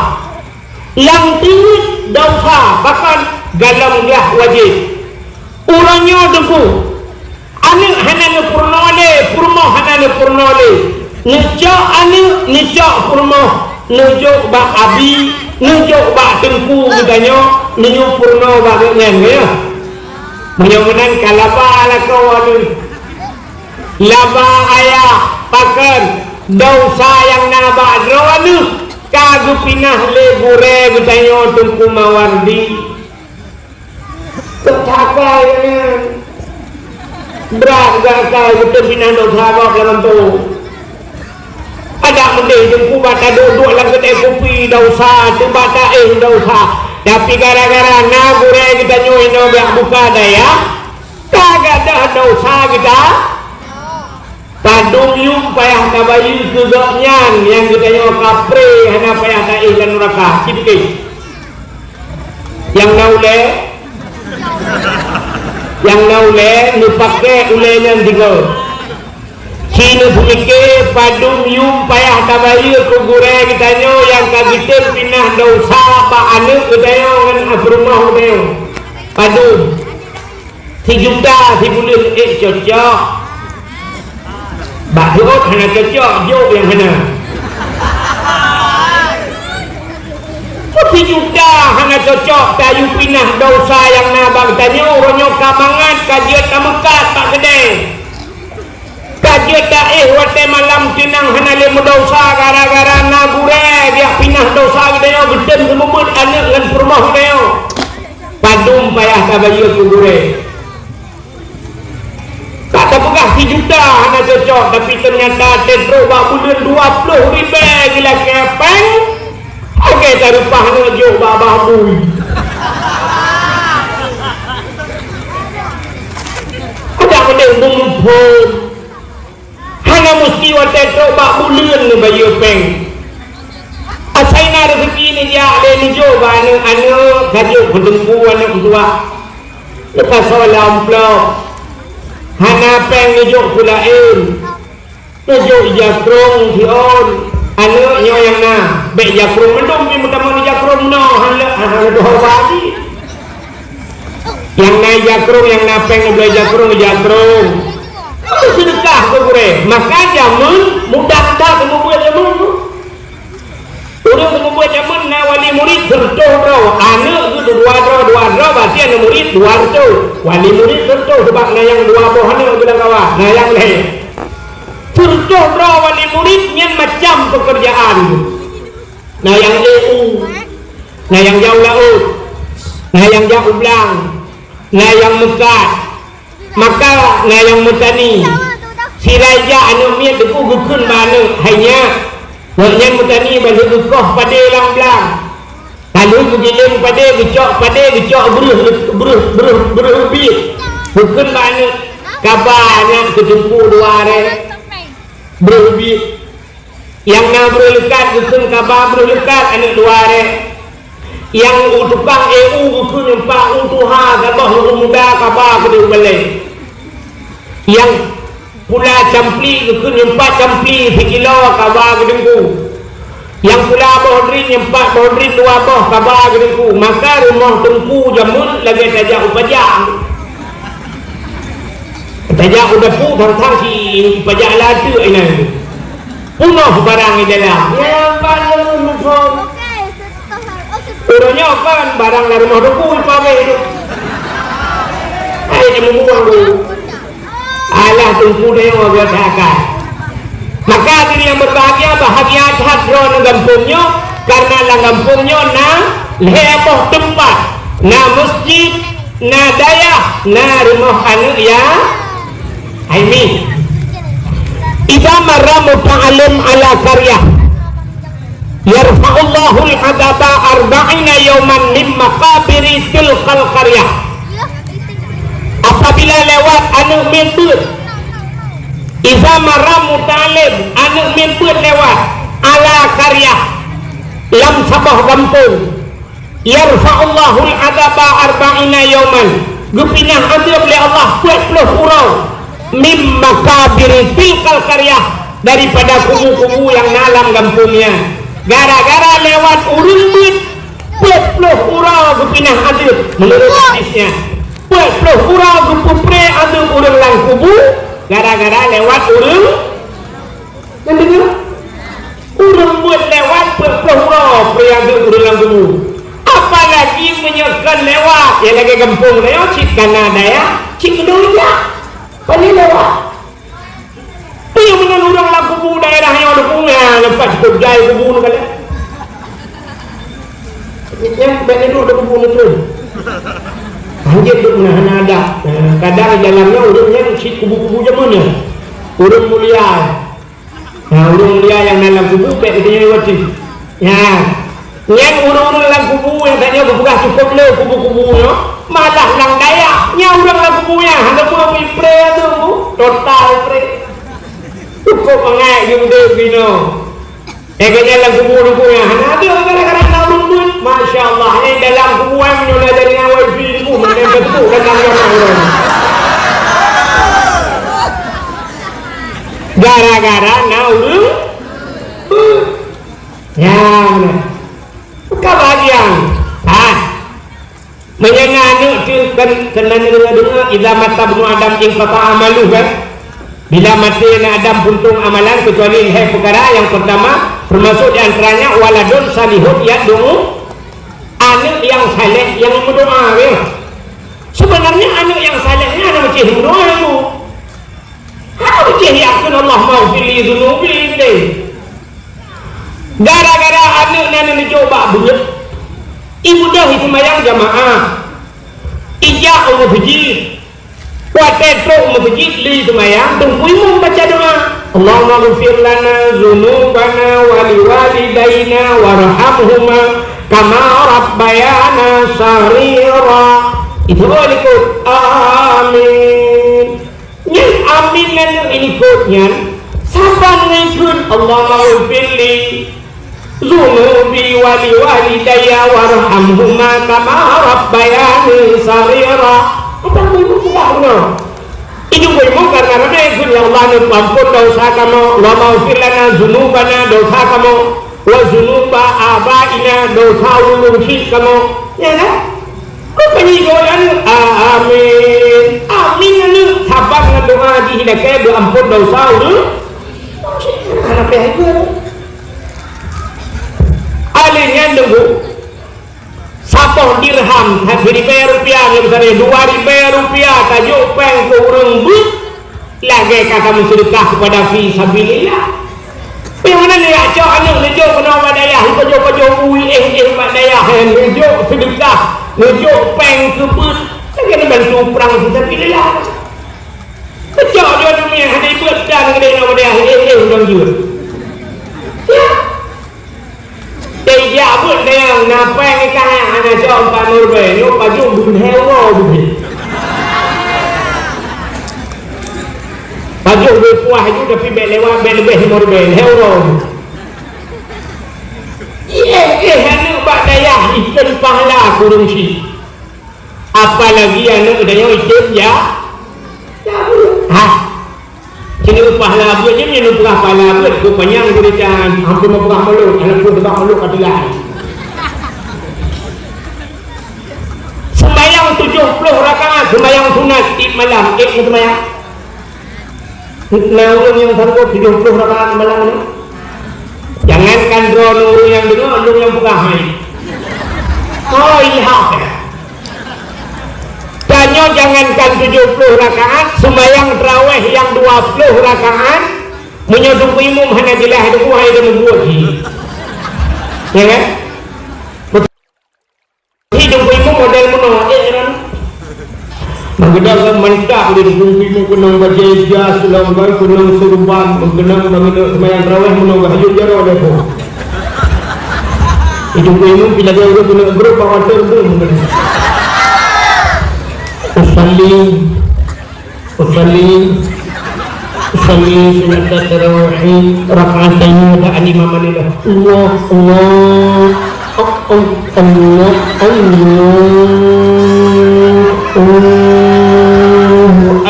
yang tinggi dosa bahkan dalam dia wajib orangnya debu anu hanane purno hanane purno le necok purno necok bak abi necok bak tengku katanya necok purno bak ngen ya mudah-mudahan kalapa lakau anu laba ayah pakan dosa yang nabak anu kagu pinah le gure katanya tengku mawardi kecakal berat gakal kita pinah dosa bak dalam tu ada mendih tengku bata duduk dalam kedai kopi dosa tu bata dosa tapi gara-gara na gure kita nyuhin biak buka daya kagak dah dosa kita padung yung payah kabayu kegaknyan yang kita nyawa kapre hana payah ta'i dan neraka cipikis yang naule nupake ulenya tinggal sini pemikir padung yung payah kabayu kegure kita nyawa yang kagitin pinah dosa pak anu kita nyawa dengan rumah kita padung 1 juta 10 bulan cocok bak diot hana cocok yuk yang hana 1 juta hana cocok tayu pinah dosa yang nabang tanya orangnya kamangan kajian tamekat pak kedai kajian taih wate malam tinang hana lemu dosa gara-gara nagure dia pinah dosa kedai gedeng semubut anak dan permah kedai padum payah kabayu kugure kata pegah 1 juta hana cocok tapi ternyata tetro bak bulan 20 ribu gila kepeng oke tarupah hana jauh bak babui ada benda ngumpul hana mesti wa tetro bak bulan ni bayu peng asaina rezeki ni dia ada ni jauh bak anu kajuk kedengku anak tua lepas solam plok hana peng ngejuk pulain ngejuk jakrung hion anu nyo yang na bek jakrung mendung pi mutama ni jakrung no hala doh wadi yang na jakrung yang na peng ngeblai jakrung itu sedekah ke gure maka jamun mudah dah temu buat jamun orang temu buat jamun na wali murid pasti ada murid luar tu wali murid tentu sebab na yang dua bohan yang bilang kawan nah yang lain contoh bro wali muridnya macam pekerjaan nah yang EU nah yang jauh laut nah yang jauh belang nah yang mekat maka nah yang metani si raja anu miat deku gukun mana hanya yang metani balik gukoh pada lang belang lalu giling pada gecok beruh bit bukan mana kabarnya kejumpu dua hari beruh bit yang nak beruh lekat bukan kabar beruh lekat anak dua hari yang tukang EU bukan nyempak utuha kabar muda kabar kedua balik yang pula campli bukan nyempak campli sekilo kabar kedengku yang pula bohdrin nyempak bohdrin dua boh kabar kedengku maka rumah tengku jamun lagi tajak upajak tajak udah pu tang si upajak ladu ini punuh barang di dalam ya barang mumpung urutnya kan barang dari rumah tengku pakai itu dia membuang dulu alah tengku dia yang biasakan maka diri yang berbahagia bahagia hadron gampungnya karena lang gampungnya na leboh tempat na masjid na daya na rumah anu ya ini idza marra muta'allim ala qaryah yarfa'ullahu al-'adaba 40 yawman min maqabiri tilkal qaryah apabila lewat anu mimput idza marra muta'allim anu mimput lewat ala qaryah lam sabah kampung yarfa'ullahu al-'adaba 40 yawman gupinah adab oleh Allah 40 urang mim makabiri tilkal qaryah daripada kubu-kubu yang dalam kampungnya gara-gara lewat urun bit 40 urang gupinah adab menurut hadisnya 40 urang gupupre adab urang lang kubu gara-gara lewat urang yang dengar urang buat lewat 40 urang pre adab urang lang kubu apalagi menyekan lewat ya lagi kampung lewat cik Kanada ya cik Indonesia paling lewat dia dengan orang lah kubu daerah yang ada punya lepas kejai kubu ni kalian yang baik itu ada kubu ni tu anjir tu menahan ada kadang dalamnya orangnya cik kubu-kubu je mana orang mulia orang mulia yang dalam kubu baik katanya lewat cik ya yang orang-orang dalam kubu yang tanya berbuka cukup le kubu-kubu no? Malah lang daya yang orang dalam kubunya ada pula pre tu total pre cukup mengai juga bino kaya dalam kubu-kubunya ada gara-gara nak buat Masya Allah ni dalam kubu yang menolak dari wifi tu mana betul dalam orang gara-gara nak ya kebahagiaan menyangani kena dengar idza mata ibnu adam in qata amalu kan bila mati Adam puntung amalan kecuali perkara yang pertama termasuk di antaranya waladun salihun yad'u anak yang saleh yang berdoa ya. Sebenarnya anak yang salehnya ada macam berdoa itu harus macam yakin Allah maghfirli dzunubi ini gara-gara anaknya nak coba buat ibu dah sembahyang jamaah ijak umur haji wateto umur haji li sembahyang tunggu imam baca doa Allahumma ghfir lana dzunubana wa liwalidayna warhamhuma kama rabbayana saghira itu boleh ikut amin yang amin ini ikutnya sabar ngikut Allahumma ghfir li zunubi wali walidayya warhamhuma kama rabbayani saghira apa itu bukan itu boleh karena ada itu ya Allah ampun dosa kamu wa maghfir lana dzunubana dosa kamu wa dzunuba abaina dosa ulumsi kamu ya kan apa ni doa amin amin ini sabar dengan doa dihidapkan doa ampun dosa anak itu alihnya nunggu berapa dirham Rp1.000 misalnya Rp2.000 tajuk peng ke urang but lagi kata mensedekah kepada fi sabilillah. Yang mana ni acak anak nejuk kena badayah pajak-pajak ui badayah nejuk sedekah nejuk peng ke but lagi nak bantu perang fi sabilillah. Acak dia dunia ada buat dan kedai nak badayah dong jur. Ya. Dia pun dia nak peng ikan anak jom panur be yo paju bun hewo bun. Paju be puah itu tapi be lewat be lebih mor be hewo. Anak bak daya ikan pahala kurung si. Apalagi anak daya ikan ya. Ha. Kini upah labu je ni upah labu ku panjang berikan hampir berapa malu anak ku berapa malu kat lain. Sembahyang 70 rakaat sembahyang sunat malam sembahyang. Orang yang sanggup 70 rakaat malam ni. Jangankan drone orang yang dengar orang yang buka mai. Oh iya. Tanya jangankan 70 rakaat sembahyang tarawih yang 20 rakaat menyodok imam hanajilah itu hai dan membuat ya kan hidup imam model menolak kan mengenang mantap di imam kena baca ijaz selangkan kena surban mengenang sembahyang tarawih menolak hajud jaro lepo hidup imam bila dia urut kena grup waktu tu mengenang usalli sunat tarawih rakaatain ada imam alilah Allah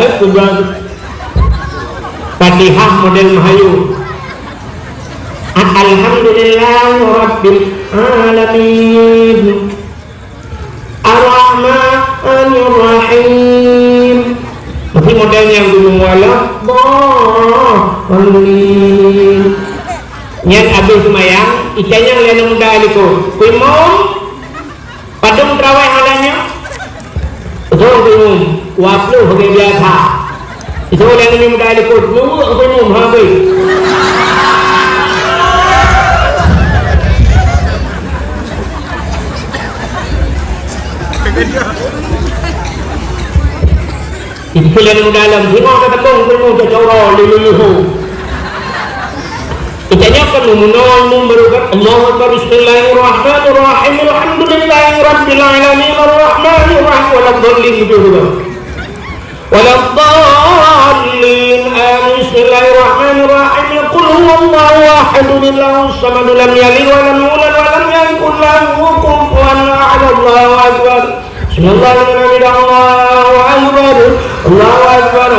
akbar Fatihah model Mahayu alhamdulillah rabbil alamin Ar-Rahmanir Rahim. Tapi model yang gunung wala Amin. Nyat habis semayang ikannya liana muda aliko kumum padung terawih halanya betul kumum waplu bagai biasa itu liana muda aliko nunggu kumum habis Ikilan mo dalam hingo ka takong kuno sa choro luluhu. Itanya kan munon memberukat Allahu akbar bismillahirrahmanirrahim alhamdulillahi rabbil alamin arrahmanir rahim wal dhallin juga. Wal dhallin bismillahirrahmanirrahim qul huwallahu ahad Allahus samad lam yalid wa lam yulad wa lam yakul lahu kufuwan ahad Allahu akbar. Bismillahirrahmanirrahim Allahu akbar Allahu akbar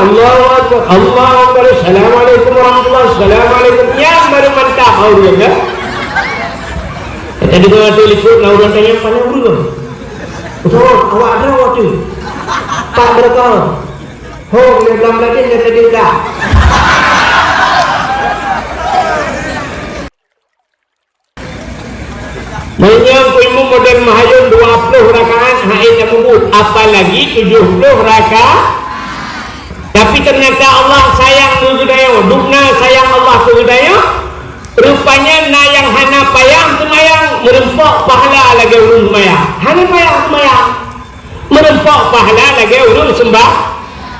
Allahu akbar Assalamualaikum warahmatullahi Assalamualaikum yang baru mantap audio ya tadi gua telepon orang tanya mana belum betul awak ada waktu tak berkau dia belum lagi dia tadi dah menyambut ilmu model mahayun 20 rakaat haid yang membut apalagi 70 rakaat tapi ternyata Allah sayang kegedaya dukna sayang Allah kegedaya rupanya na yang hana payang semayang merempok pahala lagi urun semayang hana payang semayang merempok pahala lagi urun sembah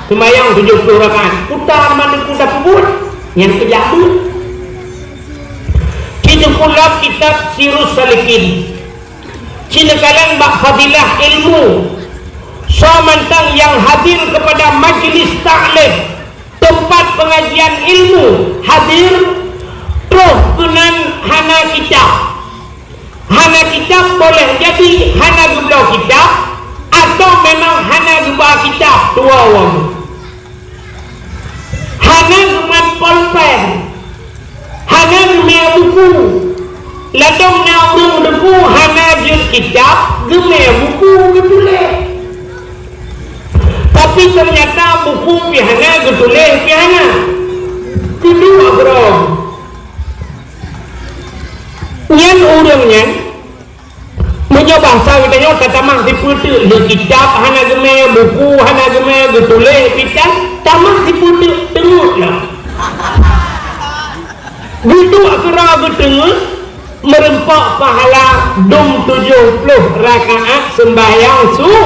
semayang 70 rakaat putar mana kuda pebut yang kejabut kita pula kitab Sirus Salikin cinakalan bak fadilah ilmu somantang yang hadir kepada majlis ta'lim tempat pengajian ilmu hadir terus kenan hana kitab boleh jadi hana gublau kitab atau memang hana gubau kitab dua orang hana guman polpen hana gemia buku ladong na urung debu hana jut kitab gemia buku getuleh tapi ternyata buku pihana getuleh pihana kedua bro nyan urangnya punya bahasa kita nyo tatamah diputu le kitab hana geme buku hana geme getule pitan tamah diputu tengut lah gitu akra getengut merempak pahala dum 70 rakaat sembahyang su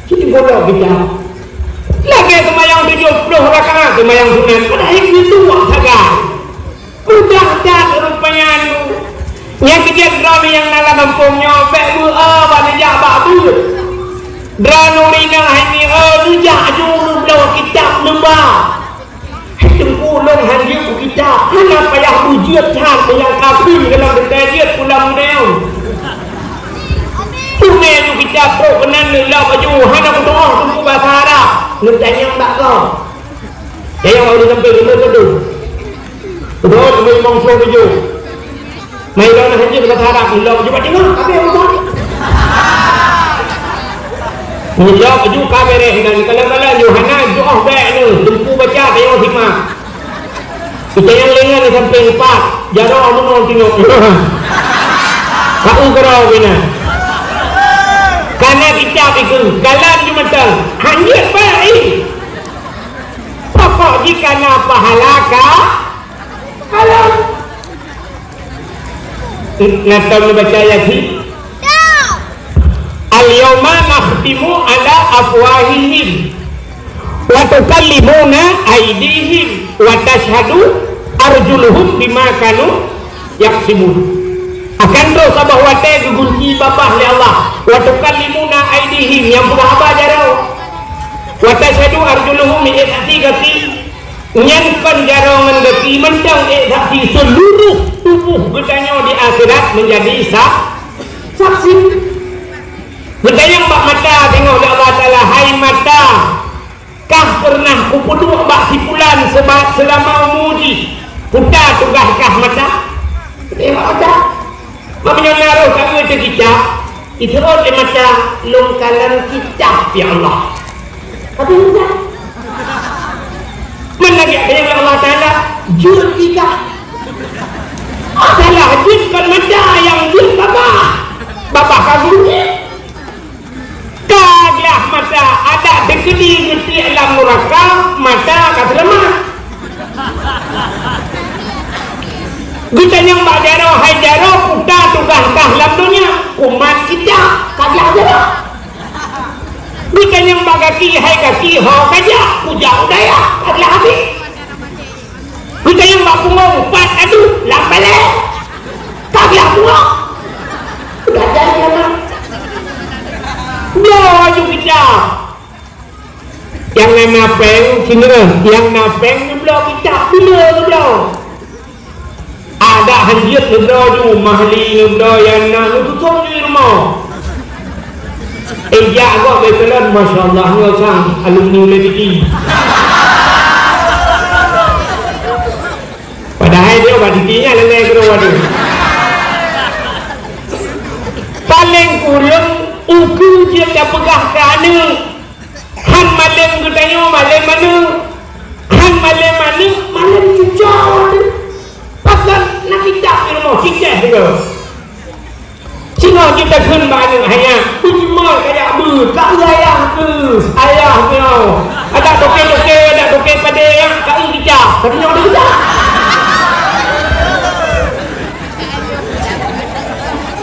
jadi bodoh kita lagi sembahyang 70 rakaat sembahyang sunat pada itu saja udah dah rupanya yang kejadian drama yang nala kampungnya bebu banyak babu drama ini nujak juru belau kitab lembah tengkulung hanjir kitab mana payah wujud han yang kafir dalam berkajian pulang neon tunai tu kitab pro kenan lau baju hana berdoa tunggu bahasa Arab ngentanya tak kau yang mau disampaikan itu tu berdoa tu memang pro baju mai lau nak hanjir bahasa Arab lau baju tengok apa yang betul Mujab baju kabere dan kalau-kalau Yohana doa baik ni tumpu baca tengok simak kita yang lengan ni sampai 4 jarang orang tengok kau kerau kena karena kita itu kalam jumatan hanya baik pokok jika nak pahala kalau nak tahu baca ayat ni al-yawma nakhtimu ala afwahihim wa tukallimuna aydihim wa tashhadu arjuluhum bima kanu yaksibun akan terus sabah wate gugunci babah li Allah wa tukallimuna aydihim yang berapa jarau wa tashhadu arjuluhum min ihsati nyankan jarau mendeki mendang ihsati seluruh tubuh gedanya di akhirat menjadi saksi. Bertanya mbak mata tengok Allah Ta'ala hai mata kah pernah kupuduk mbak sipulan selama umuji putar tugas kah mata tengok mata makanya naruh kamu itu kicap itu oleh mata longkalan kicap ya Allah tapi mata mana dia dengan Allah Ta'ala jur kicap adalah jurkan mata yang jur bapak kagumnya kaglah mata ada dekedi ngerti alam neraka mata kata lemah kita yang mbak jaro hai jaro puta tugas dalam dunia umat kita kaglah jaro kita yang mbak kaki hai kaki ho kaja puja udaya kaglah habis kita yang mbak punggung pat aduh lampale kaglah punggung udah jadi kan baju kita yang napeng sini yang napeng ngeblau kita bila ngeblau ada hanjit ngeblau tu mahli ngeblau yang nak tutup di rumah ejak kau betulan Masya Allah ni sang alumni universiti padahal dia baditinya lelai keruan tu paling kurang ukur dia dah pegah kerana han malam katanya malam mana han malam mana malam cucuk pasal nak kita di rumah kita juga sehingga kita kena banyak hanya pujimal kayak ber tak ayah ke ayah ke ada toke pada yang kau kita katanya ada kita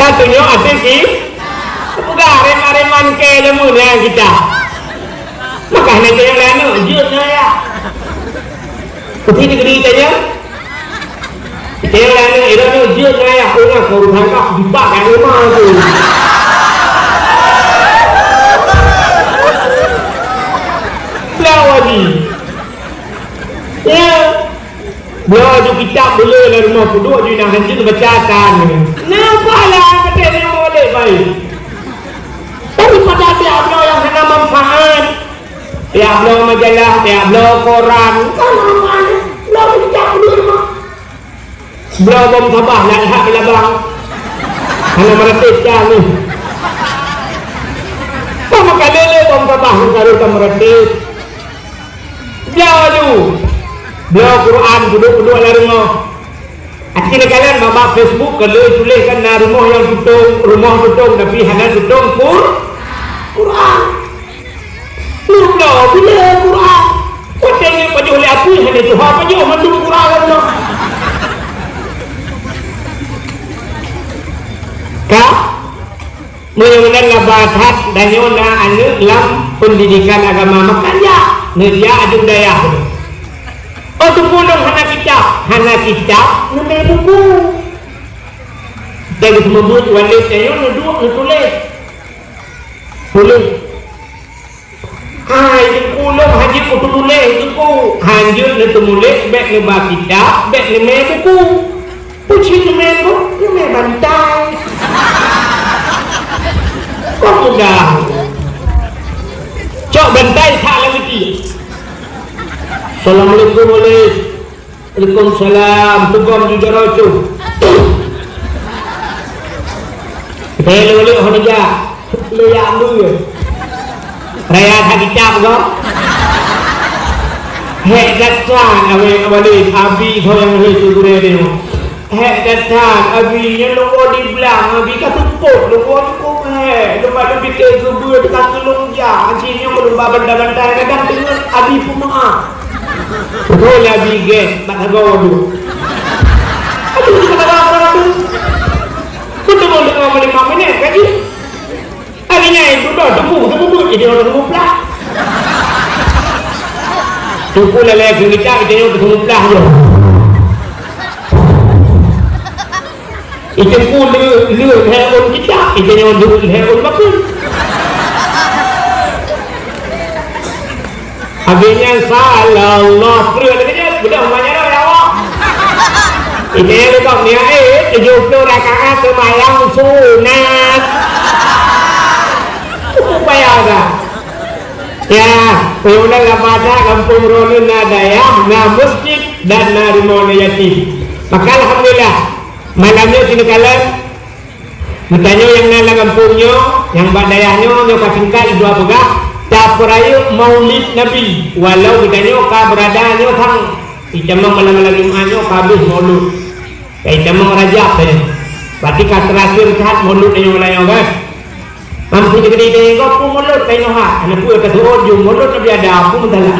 katanya ada ki bukan reman-reman ke lemu dengan kita maka nanti yang lain jurnya ya putih negeri tanya kita yang lain itu jurnya ya orang kau tangkap dibakar rumah tu lawadi ya belajar kitab boleh lah rumah duduk je nak hancur bacaan kenapa lah kata dia boleh baik daripada tiap yang kena manfaat tiap majalah tiap koran kalau kita rumah belum sabah nak hak belabang kalau meretis ni sama kali bom sabah kalau kita meretis belajar Quran duduk dalam rumah Akhirnya kalian bawa Facebook kalau tuliskan na rumah yang tutung tapi hana tutung Quran. Lho bila Quran. Kau tengok pada oleh aku hana tu apa je mandung Quran lah. Ka mengenal bahat dan nyona anu dalam pendidikan agama makanya dia adung daya. Oh tu pulung hana kitab namanya buku. Dia itu membuat walid saya nulis pulung. Itu pulung haji kutu tulis itu ku hanjur nu tulis bek nu ba kitab bek nu me buku. Puji nu me buku nu me bantai. Kok mudah. Cok bantai tak lagi. Assalamualaikum Waalaikumsalam. Tugam juga rocu. Kita lewat honja. Leyak ambil. Raya tak dicap kau. Hek datang awal abi kau yang itu gure dia. Hek datang abi yang luar di belang abi kat tupuk luar cukup lepas tu fikir kubur dekat kelongja akhirnya melumba benda-benda kadang dengan abi pun maaf. Betul abi get tak tahu tu. Aduh kita apa tu? Kita mau dengar 5 minit kaji. Harinya itu dah temu jadi orang temu pelah. Tunggu lelaki kita temu pelah je. Itu pun lu hewan kita itu yang dulu hewan bakul. Akhirnya salah Allah perlu dia sudah banyak dah awak. Ini lepas ni 70 rakaat sembahyang sunat. Upaya dah. Ya, pernah baca kampung Rolun Nadaya, na masjid dan na rumah yatim. Maka alhamdulillah malamnya sini kalian bertanya yang nala kampungnya yang badayahnya yang kasingkat dua pegah tak perayu maulid Nabi walau bertanya kah beradanya kang ijamang malam-malam Jumatnya kabis maulud ijamang rajab saja berarti kah terakhir saat maulud yang lain kan mampu jadi dia kau pun maulud kain ha anak pun kata ujung maulud Nabi ada aku mentala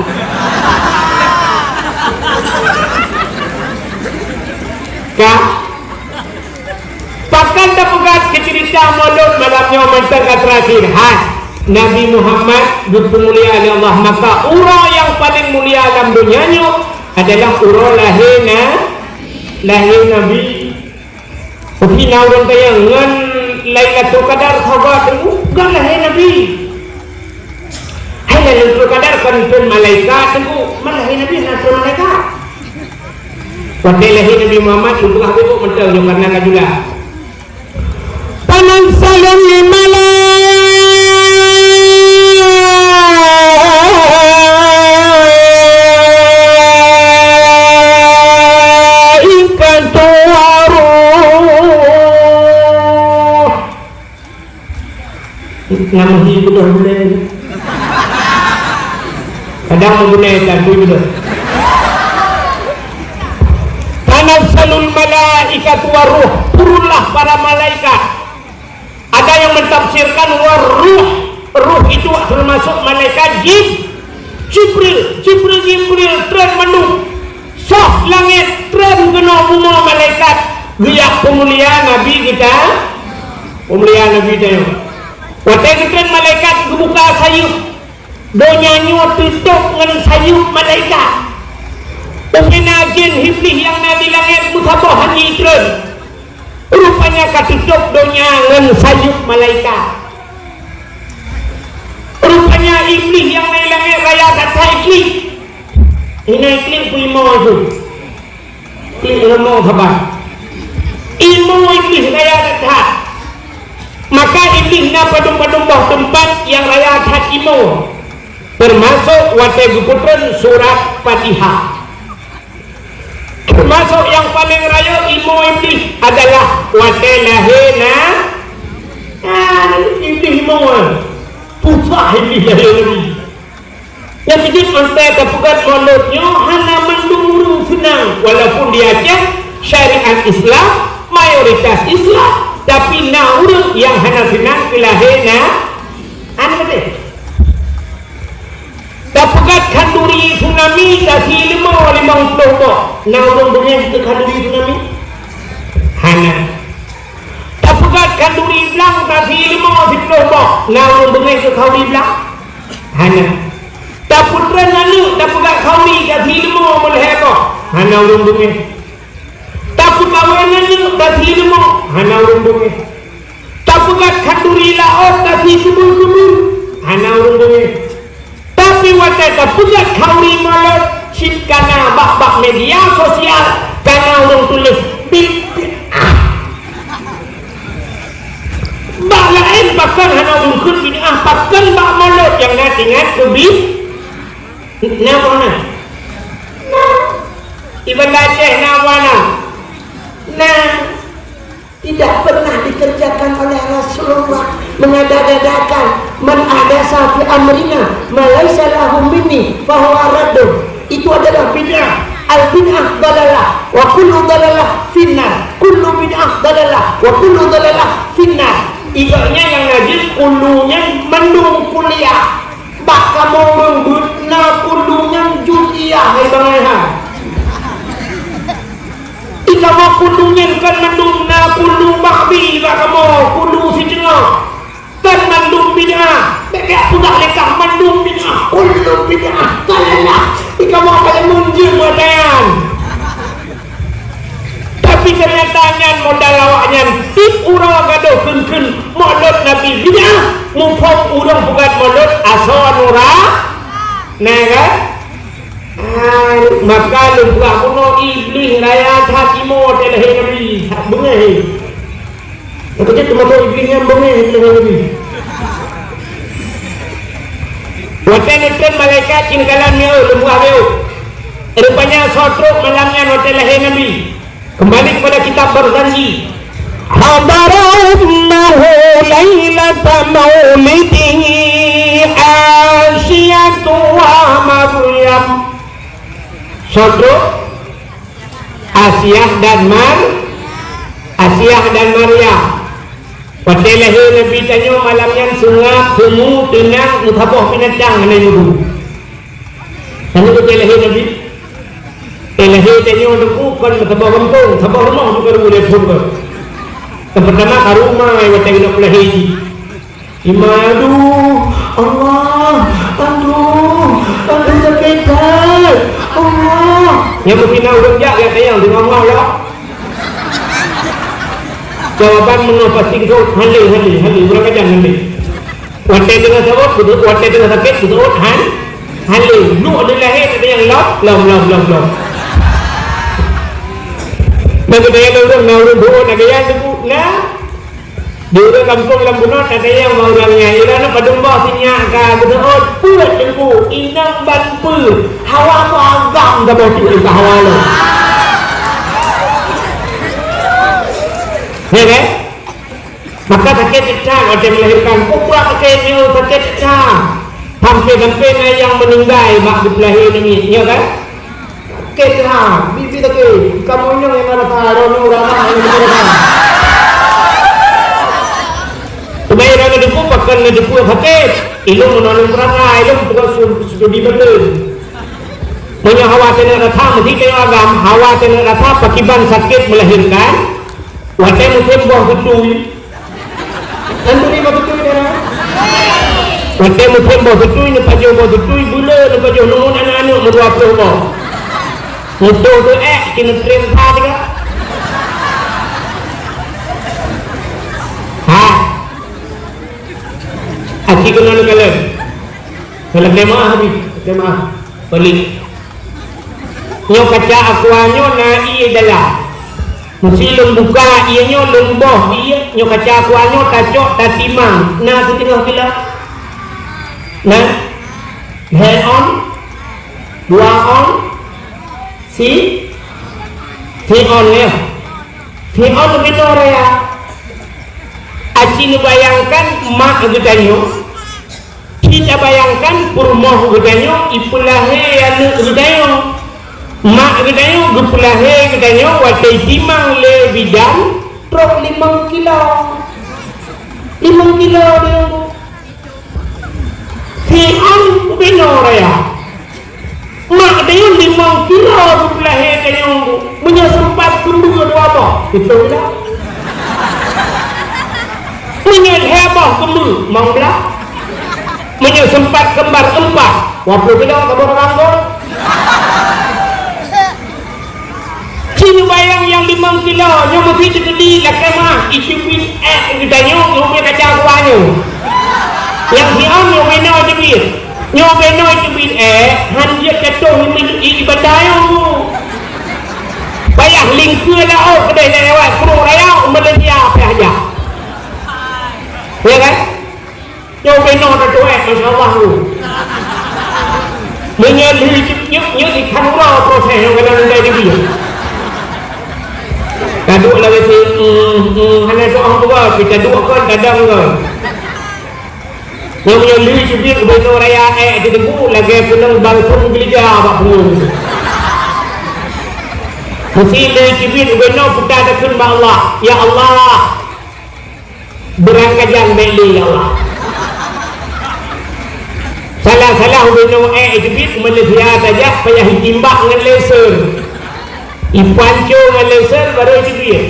kah Pakan tak pegat kecerita maulud malamnya mentengah terakhir Nabi Muhammad berpemulia oleh Allah maka urah yang paling mulia dalam dunianya adalah urah lahir Nabi Ukina orang kaya ngan Lailatul Qadar khabar bukan lahir Nabi Lailatul Qadar kantun malaikat tunggu lahir Nabi kantun malaikat wadai lahir Nabi Muhammad untuk habis mentang karena kajulah Panansalan malaikatu waruh Namahi betul-betul kadang menggunakan itu betul Panansalul malaikatu waruh turunlah para malaikat. Ada yang mentafsirkan ruh itu termasuk malaikat Jibril tren mendung soh langit tren kena buma malaikat lihat pemulia Nabi kita waktu tren malaikat buka sayup donyanya tutup dengan sayup malaikat mungkin agen hiblis yang di langit musabah haji tren rupanya katutup dunia dengan sayup malaikat rupanya iblis yang naik langit raya kata iblis ini iblis pun ilmu itu ilmu khabar ilmu iblis raya kata maka iblis na padung-padung bawah tempat yang raya kata ilmu termasuk waktu guputran surat Fatihah termasuk yang paling raya ilmu iblis adalah watelahina iblis ilmu pusah iblis lahir Nabi yang sedikit mantai kepukat mulutnya hana mendunguru senang walaupun dia cek syariat Islam, mayoritas Islam, tapi naurung yang hana senang pilahena anu betul. Dapat kanduri tsunami kasih 50 bok. Naurung dunia itu kanduri tsunami. Hana. Dapat kanduri belang kasih 50 bok. Naurung dunia itu kauri belang. Hana. Dapat renanu dapat kauri kasih 50 bok. Hana urung dunia. Dapat kawananu kasih 5. Hana urung dunia. Dapat kanduri laot kasih kubur-kubur. Hana urung dunia. Tapi waktu punya kauri malut cip karena bak-bak media sosial karena orang tulis bak lain bahkan hanya mungkin bid'ah bahkan bak malut yang ingat lebih nama Ibn Aceh nama tidak pernah dikerjakan oleh Rasulullah, mengada-adakan man ahdatsa fi amrina ma laysa lahu minni fa huwa radd. Itu adalah bid'ah. Al bid'ah dalalah wa kullu dalalah finnar. Kullu bid'ah dalalah wa kullu dalalah finnar. Ibaratnya yang najis kulunya mendung kuliah, bak kamu membutna kulunya juz'iyah hai bangahan. Kamu kulunya kan mendung na kulu bakbi bak kamu kulu si jengok kan mendung bid'ah bebek pudak lekah mendung bid'ah kulu bid'ah talalah kamu akan munjir modern. Tapi kenyataannya modal awaknya tip urang gaduh kun mulut Nabi bid'ah mumpung urang bukan mulut asal nurah nah kan. Maka lupa kuno iblis raya hakimo telahi Nabi bengeh. Tapi dia cuma iblis yang bengeh telahi Nabi. Watan malaikat cinkalan ni lembuah beu. Rupanya sotruk malamnya telahi Nabi. Kembali kepada kitab berjanji. Hadarahumnahu lailata maulidihi Asyatu wa Maryam. Sodro Asyah dan Maryam. Pada lahir Nabi tanya malamnya sungap, semu, tenang, mutaboh pinatang mana yudu. Tanya pada lahir Nabi. Lahir tanya deku kan mutaboh kampung, mutaboh rumah bukan boleh pun. Yang pertama ke rumah yang tanya nak lahir. Imadu Allah, aduh sakit Allah. Yang berbina urut jak yang tayang dengan Allah ya. Jawapan mengapa tinggal hali berapa jam hali. Watai dengan sabot, watai dengan sakit, betul hali. Lu ada lahir ada yang lom. Bagi dia orang buat ada yang tu lah. Di urang kampung Lambunot ada yang mau orangnya irana padung bawah sinyak ka betul puat tengku inang ban pu hawa mu agam da bau tu hawa lo. Ya kan? Maka sakit cecah ada melahirkan kupra sakit ni sakit cecah. Sampai yang meninggal mak dilahir ni ya kan? Sakit lah bibi sakit kamu yang mana tahu orang mana. Supaya orang depu pakai depu sakit, ilmu menolong perangai, ilmu bukan sudah dibeli. Punya hawa tenar rata, mesti kaya agam hawa tenar rata pakiban sakit melahirkan. Watai mungkin buah ketui. Antu ni buah ketui dia. Watai mungkin buah ketui, ni pajau buah ketui gula, ni pajau nungun anak-anak berdua puluh. Musuh tu kena train sah juga. Aki kena lu kalau kemah balik nyo kaca akuanyo na iya dalam mesti lung buka iya nyo lung boh iya nyo kaca akuanyo tacok tatimang na tu tengah kila na hand on dua on si on ya si on lebih ya. Aci bayangkan mak gedanyo kita bayangkan purmoh gedanyo ipulahe yang gedanyo mak gedanya gepulahe gedanya watai timang le bidan truk 5 kilo dia siang beno raya mak dia 5 kilo gepulahe gedanya punya sempat tunggu dua apa itu lah punya hebah kembu mau belah punya sempat kembar 4 wapu kilo kabar rangkul sini bayang yang 5 kilo yang mesti digedi lah kemah isipin gedanya ngomel kacang kuahnya yang siang nyobeno jebit hanjir jatuh ibadahnya bayang lingkir lah kedai lewat kurung raya Malaysia apa aja ya kan nyobeno jatuh Masya Allah menyelih nyuk di kanura proses yang kadang dari dia kaduk lagi si hanya seorang tua kita dua kan kadang kan yang menyelih jubir benar raya di debu lagi pulang balkon gereja apa pun mesti dari jubir benar kita takun Allah ya Allah berangkat beli ya Allah salah benar jubir Malaysia saja payah timbak dengan laser ipanco dengan laser baru jubir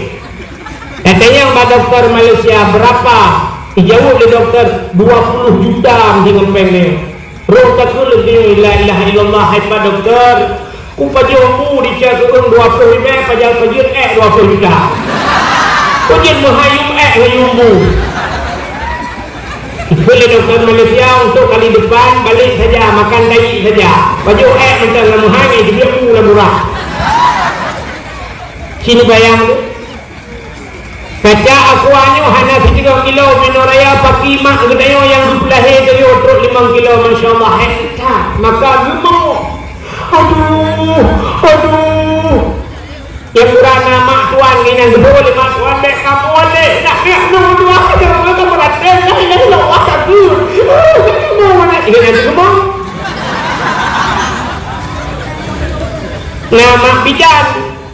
katanya mbak dokter Malaysia berapa dijawab oleh dokter 20 juta mesti ngempeng ni roh takul di la ilaha illallah hai pak dokter ku pajomu dicak urung 20 ribu pajal pajir 20 juta pajir mahayum ngayumbu boleh dokter Malaysia untuk kali depan balik saja makan dai saja baju mentang lamuhang dia murah murah sini bayang tu kaca akuanyo hanya 3 kilo menoraya paki mak gedayo yang dibelahe dari truk 5 kilo masyaallah hektar maka gemuk aduh yang kurana mak tuan ini yang gedor mak tuan dek kamu dek nak nak dua jangan kata berat dek ini lo watak tu mau mana ini nanti gemuk nama bidan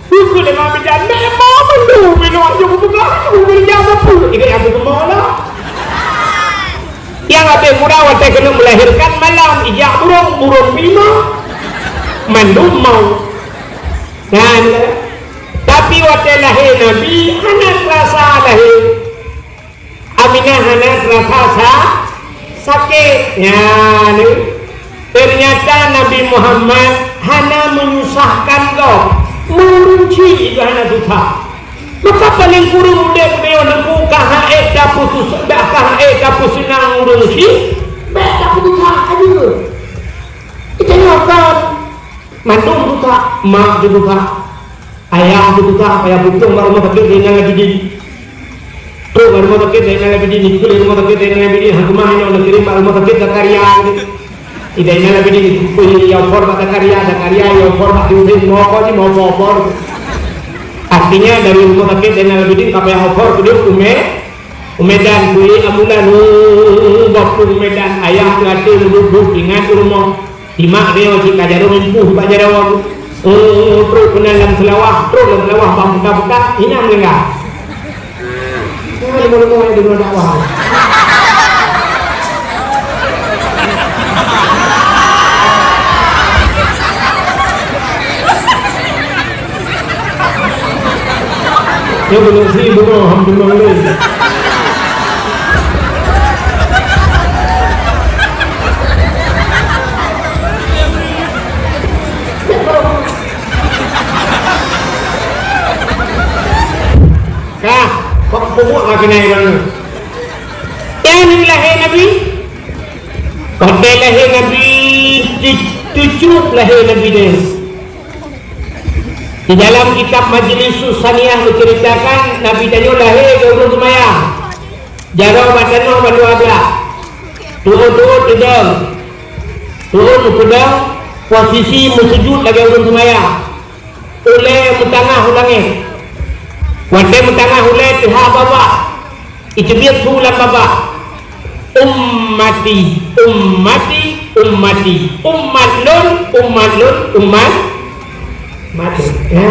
buku lima bidan memang mendu minum aja buka beli jam apa ini yang kemana yang ada muda waktu kena melahirkan malam ijak burung bima mandum mau dan tapi waktu lahir Nabi anak rasa lahir Aminah anak rasa sakit ya ternyata Nabi Muhammad hanya menyusahkan kau mengunci itu hanya susah maka paling kurung dia beliau nemu kahae dapus senang mengunci beda susah aja itu nyokap mandung susah mak juga ayah juga ayah butuh rumah sakit dengan lagi di tuh rumah sakit dengan lagi di itu rumah sakit dengan lagi di rumahnya orang kirim rumah sakit ke karya idenya lebih di yang format karya yang format diusin mau artinya dari rumah sakit dan lebih di apa yang offer kedua umedan kui amulan waktu umedan ayah ngasih duduk ingat rumah lima dia si kajaru mimpu kajaru terus dalam selawah buka ini enggak ini mau di luar dakwah ya belum sih bro alhamdulillah kah kok pupuk lagi naik kan yang lahir Nabi pada lahir Nabi tujuh lahir Nabi dia di dalam kitab Majlis Susaniyah menceritakan Nabi Daniel lahir ke Urung Semayang jarau batano baru ada turun pedang posisi musujud lagi Urung Semayang oleh mentangah ulangnya wadai mentangah oleh tiha baba ijbir sulam baba ummati mati ya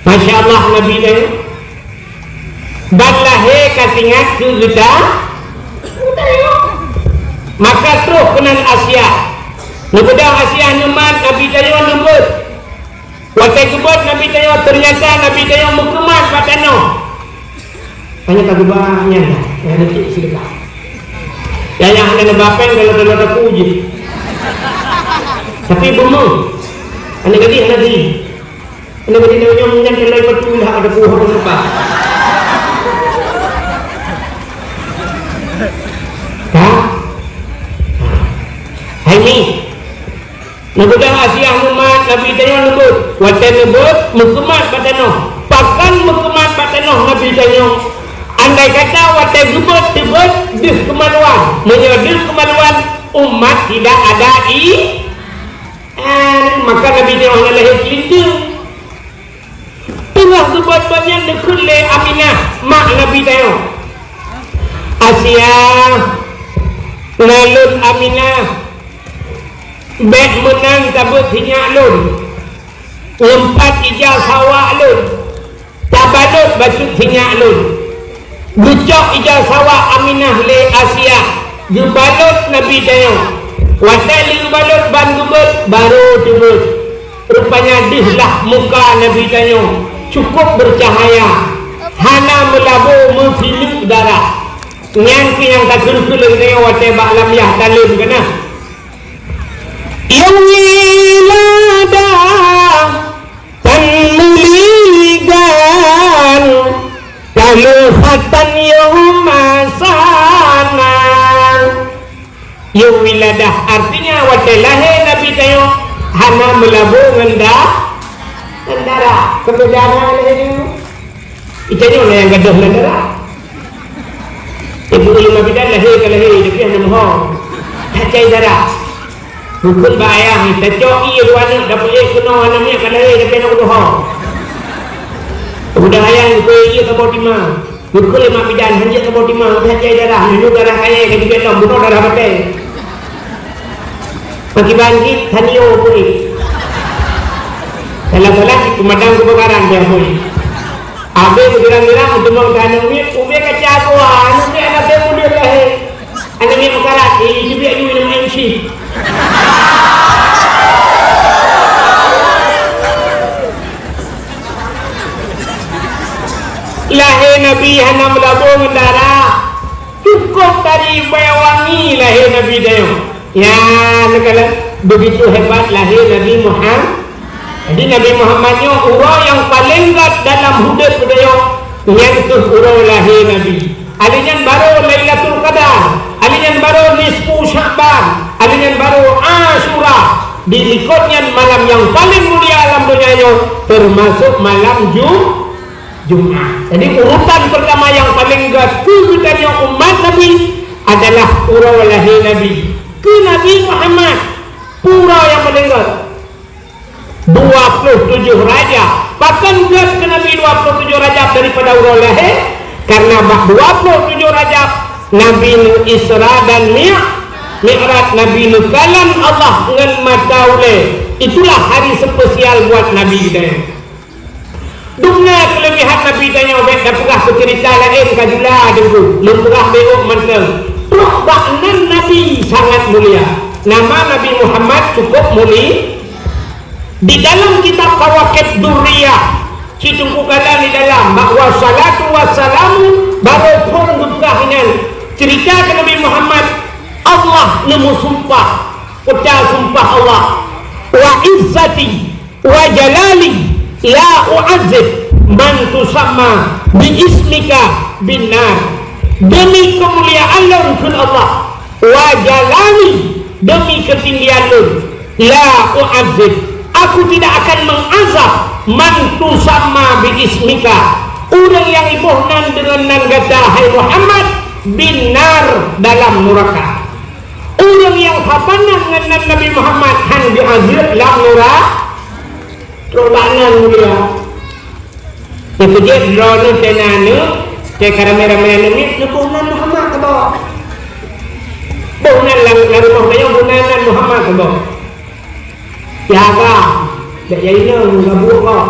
Masya Allah Nabi dia dan lahir katingat ke kita maka terus kenan Asia Nubedang Asia nyemat Nabi dia nubed watai kebut Nabi dia ternyata Nabi dia mukemat patano hanya tak banyak ya detik sedekah yang ada bapen kalau ada puji tapi bumbu anda kata nanti anda kata dia menyan kelai betul lah ada puhur apa hai ni nubedang Asia umat Nabi tanya nebut watan nebut mukemat patano pakan mukemat patano Nabi tanya andai kata watan gebut tebut dis kemaluan menyedis kemaluan umat tidak ada di maka Nabi tanya lahir kelinci tengah gebut-gebutnya dekut le Aminah mak Nabi tanya Asia nalun Aminah bek menang tabut hinyak lun empat ijal sawak lun tabalut bacut hinyak lun gucok ijal sawak Aminah le Asia jubalut Nabi tayang watai jubalut ban gubut baru tubut rupanya dihlah muka Nabi tayang cukup bercahaya hana melabu memfilik darah nyangki yang tak kul-kul tayang watai ba'lam yah dalun kena yang wilada tanmuligan kaluhatan yumasana yang wilada artinya watai lahir Nabi tayo hana melabu ngendara kemudian lahir itu yang gaduh ngendara ibu ilmu bidan lahir ke lahir tapi hana mohon hacai darah Bukul bayang, tercok iya dua anak dapat ia kena anaknya kalau ia dapat nak doa. Budak ayang bukul iya kabau timah. Bukul lima bidan hanya kabau timah udah cai darah, minum darah kaya ke juga dong, bunuh darah betul. Bagi bangkit tanio pun. Dalam-dalam pemadam kebakaran dia pun. Abe bergerak-gerak untuk mengganung ni, ube kacau anak ni anak dia muda lahir. Anak ni bergerak, ini juga you minum MC. Lahir Nabi hana melabu mendarah cukup dari wangi lahir Nabi dia ya kalau begitu hebat lahir Nabi Muhammad jadi Nabi Muhammadnya urau yang paling gat dalam hidup dia yang itu urau lahir Nabi alinyan baru Lailatul Qadar alinyan baru nisfu Sya'ban alinyan baru Asyura diikutnya malam yang paling mulia alam dunia termasuk malam Jumat. Jadi urutan pertama yang paling keutamaannya umat Nabi adalah urau lahir Nabi ke Nabi Muhammad pura yang paling 27 Rajab bahkan ke Nabi 27 Rajab daripada urau lahir karena 27 Rajab Nabi Isra dan Mi'raj Nabi kalam Allah dengan mata oleh itulah hari spesial buat Nabi kita. Dunia kelebihan Nabi tanya obek dah pernah bercerita lain kajula dulu belum pernah beok mantel perubahan Nabi sangat mulia nama Nabi Muhammad cukup mulia di dalam kitab Kawakib Durriyah Cidungku kala di dalam bahwa salatu wassalamu baru pun bukahinan cerita ke Nabi Muhammad Allah nemu sumpah ucap sumpah Allah wa izzati wa jalali la u'azzib man tusamma bi ismika binar demi kemuliaan Laun Allah wa jalali demi ketinggian Laun la u'azzib aku tidak akan mengazab man tusamma bi ismika orang yang ibuhnan dengan nan kata hai Muhammad binar dalam neraka orang yang hafanan dengan Nabi Muhammad han diazab dalam neraka Robanan mulia. Itu dia drone tenanu, cekara merah-merah ni lebunan Muhammad ke bawah. Bunan lah rumah dia bunan Muhammad ke bawah. Jaga tak jadi nak gabung kau.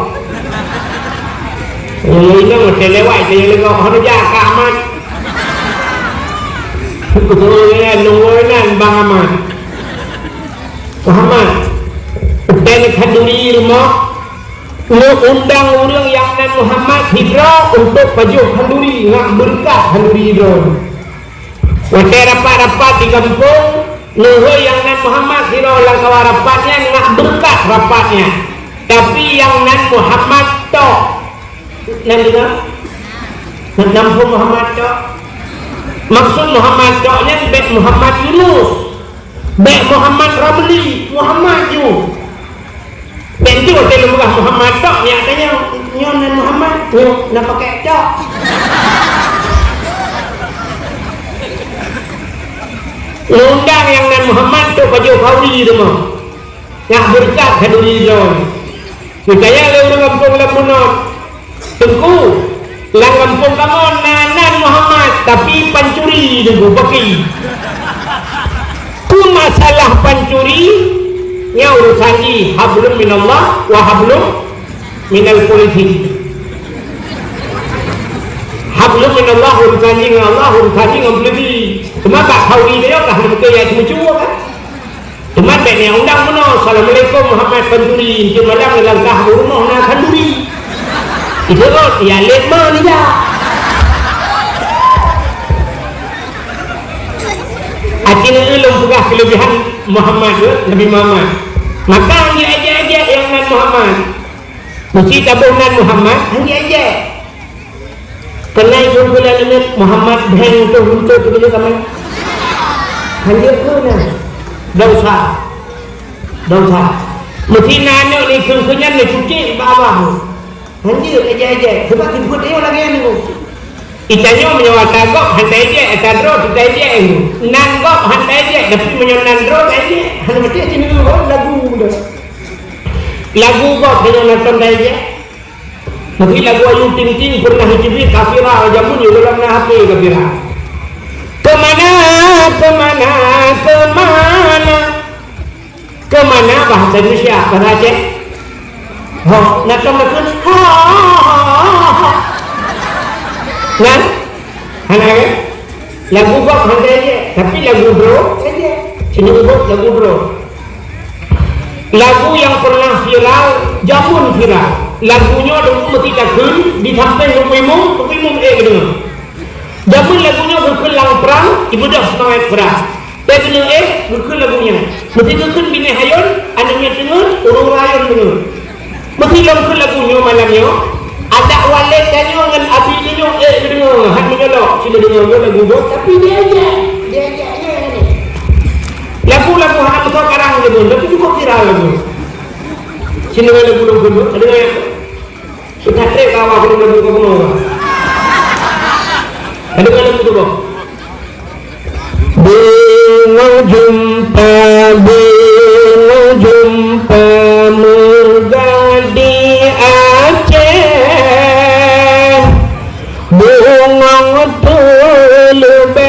Ini macam lewat saya lengok hari jaga amat. Kemudian nungguan Bang Ahmad. Muhammad, dan kenduri rumah, lu undang orang yang nan Muhammad hijrah untuk baju kenduri, nak berkat kenduri itu. Waktu rapat-rapat di kampung, lu yang nan Muhammad hijrah lang kawan rapatnya nak berkat rapatnya. Tapi yang nan Muhammad tok, nan dengar, nak nampung Muhammad tok. Maksud Muhammad tok ni bek Muhammad Yunus. Baik Muhammad Ramli, Muhammad you. Dan tu kalau bukan Muhammad tak, ni katanya nyonan Muhammad, nak pakai tak. Undang yang nan Muhammad tu baju kauli tu mah. Nak berkat haduri John. Percaya le orang kampung Lamunot. Tengku, lang kampung kamu nan Muhammad tapi pancuri tu pakai. Ku masalah pancuri nya urusan ni hablum minallah wa hablum minal politik. Hablum minallah urusan ni dengan Allah, urusan ni dengan politik. Cuma tak tahu ni dia lah betul yang cuma kan. Cuma tak ni undang mana Assalamualaikum Muhammad pancuri cuma dalam langkah rumah nak kanduri. Itu kan ya lemah ni dah. Akhirnya ilmu pegah kelebihan Muhammad Nabi Muhammad. Maka dia ajak-ajak yang nan Muhammad. Mesti tabunan Muhammad hanya ajak. Kenai kumpulan ini Muhammad beng untuk begitu sama. Hanya kena. Dosa. Mesti nano ni kunyan ni cuci bawah. Hanya ajak-ajak sebab tipu dia lagi ni. Itanya menyewa kagok hantai je kadro kita je nanggok hantai je tapi menyonandro aja hanya mesti sini lagu dah lagu kok dengan nonton je mungkin lagu ayu ting pernah hijri kafirah jamun yo dalam HP kafirah kemana bahasa Indonesia bahasa Aceh nak kan? Anak lagu kok hantar aja, tapi lagu bro aja. Sini ubuk lagu bro. Lagu yang pernah viral, jamun viral. Lagunya dulu mesti takun di samping rumimum dengar. Jamun lagunya berkelang perang, ibu dah semangat perang. Dan dengar berkelang lagunya. Mesti takun bini hayun, anaknya dengar, orang rayon dengar. Mesti lagunya malamnya. Ada walid tanya dengan abi tanya dengar hak menyolok sila dengar lagu tu tapi dia ajak ni lagu-lagu hak betul karang je pun tapi cukup viral lagu sila lagu ada yang kita trek kawah lagu kamu ada lagu tu bang bingung jumpa menggadi Bungong tulubeh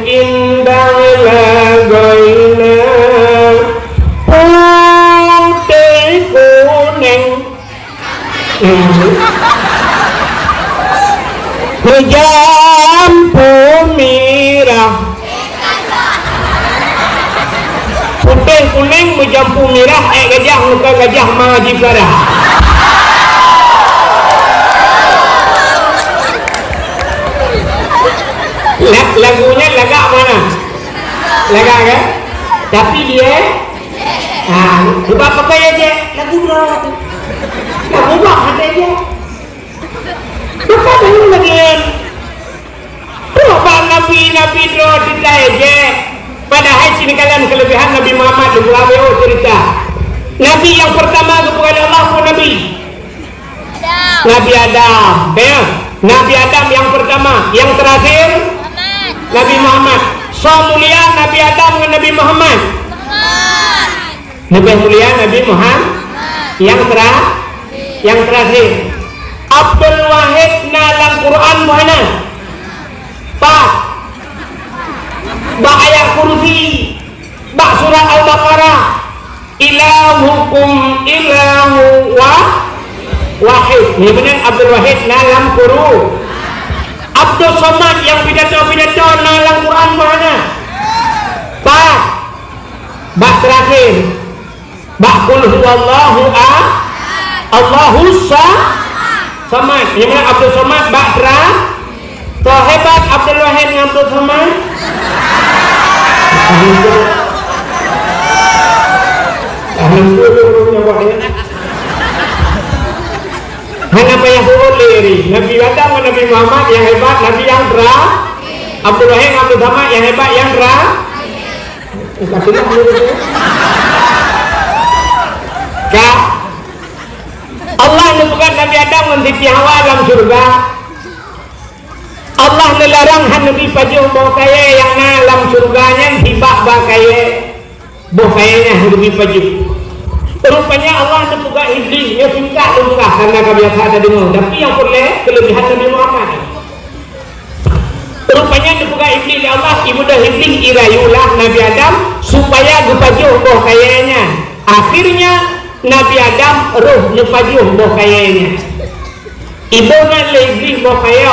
indah lagoina putih kuning jambu merah putih kuning jambu merah gajah muka gajah majib darah. Lagunya lagak mana? Lagak kan? Tapi dia sebab pakai aja lagu berapa? Lagu berapa aja? Bukan dulu lagi. Berapa Nabi dro cerita aja. Padahal sini kalian kelebihan Nabi Muhammad cerita. Nabi yang pertama kepada Allah pun Nabi Adam. Nabi Adam yang pertama, yang terakhir Nabi Muhammad. So mulia Nabi Adam dengan Nabi Muhammad. Lebih mulia Nabi Muhammad. Yang terakhir Abdul Wahid dalam Quran mana? Pak ayat kursi, surat Al-Baqarah. ilahukum ilahu wahid. Ini benar Abdul Wahid dalam Qur'an. Abdul Somad yang pidato-pidato dalam Quran mana? Ba terakhir. Ba qul huwallahu Allahu Samad. Ini benar Abdul Somad ba terakhir. So hebat Abdul Wahid dengan Abdul Somad. Hanya apa yang boleh Nabi Adam dan Nabi Muhammad yang hebat, Nabi yang terakhir. Abdul Wahid Abdul Somad yang hebat yang terakhir. Allah menyebutkan Nabi Adam mendiki Hawa dalam surga. Allah melarang Nabi pajuh bawa kaya yang dalam surganya hibak bawa kaya bawa kayanya Nabi pajuh. Rupanya Allah membuka iblis ya singkat lumrah karena kebiasaan ada dengar. Tapi yang boleh kelebihan Nabi Muhammad. Rupanya membuka iblis ya Allah ibu dah iblis irayulah Nabi Adam supaya gepajuh bawa kayanya. Akhirnya Nabi Adam roh ngepajuh bawa kayanya. Ibu nak iblis bawa kaya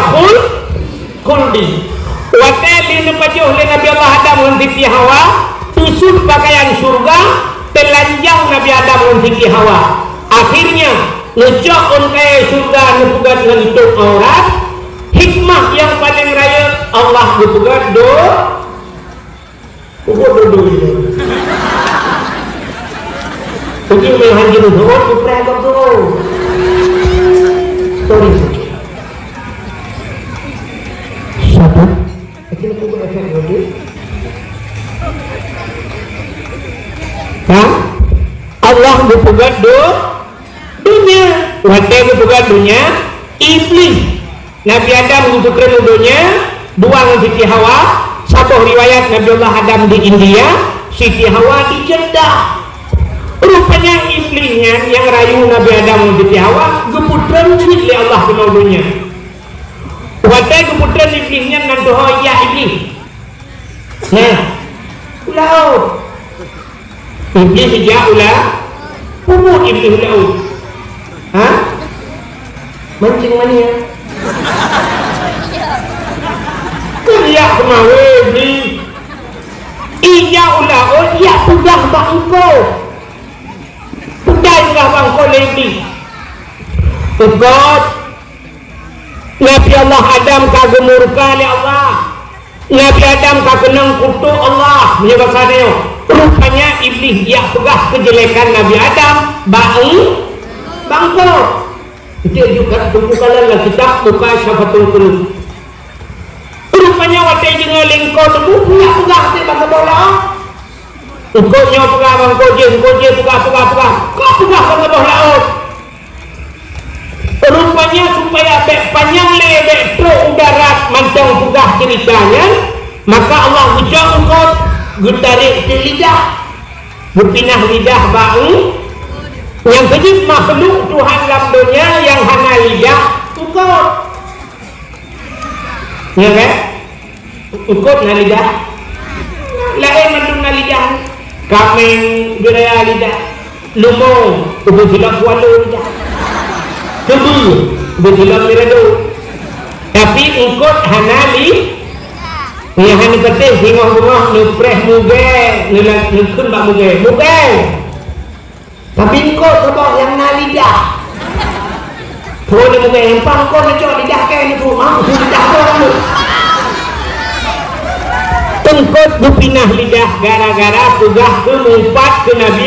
khuldi. Wateli ngepajuh le Nabi Allah Adam mengikuti Hawa tusul pakaian surga. Telanjang Nabi Adam mengikuti Hawa. Akhirnya ngejok kaya surga ngepugat dengan itu aurat. Hikmah yang paling raya Allah ngepugat do Ujung menghanjir do kupragak do. Sorry. Satu. Akhirnya kubu efek do. Allah berpegat dunia. Wadah berpegat dunia. Iblis. Nabi Adam menunjukkan dunia. Dua Siti Hawa. Satu riwayat Nabi Allah Adam di India. Siti Hawa di Jeddah. Rupanya iblisnya yang rayu Nabi Adam dan Siti Hawa geputran oleh Allah ke dunia. Wadah geputran iblisnya nanti ya iblis. Nah, laut. Iblis sejak umur iblis laut. Mancing mania. Kalian kemawe iblis. Iya laut, iya sudah bangko. Sudah bangko iblis. Sebab Nabi Allah Adam kagum murka oleh Allah. Nabi Adam kagenang kutuk Allah menyebabkannya. Rupanya iblis dia tugas kejelekan Nabi Adam bangko. Itu juga bukalah kitab buka Syafatul Qulub. Rupanya wadah dengan lingko tu punya tugas di bangsa bola. Ukutnya tugas bangko je tugas. Kau tugas bangsa bola. Rupanya supaya panjang lebek pro udara mancang tugas ceritanya, maka Allah ucap ukut getarik ke lidah, berpindah lidah bau. Yang kejip makhluk Tuhan dalam dunia yang hana lidah ukut. Ya kan? Ukut na lidah. Lain mandung na lidah. Kameng geraya lidah. Lumong ubah silap walu lidah. Kebu ubah silap mirado. Tapi ukut hana lidah. Yang hanya ketih hingga-hingga nupreh muge nukun bak muge tapi kau sebab yang na lidah kau ni muge empang kau ni cok lidah kau ni tu mampu lidah kau ni tengkot berpindah lidah gara-gara tugas ke mumpat ke Nabi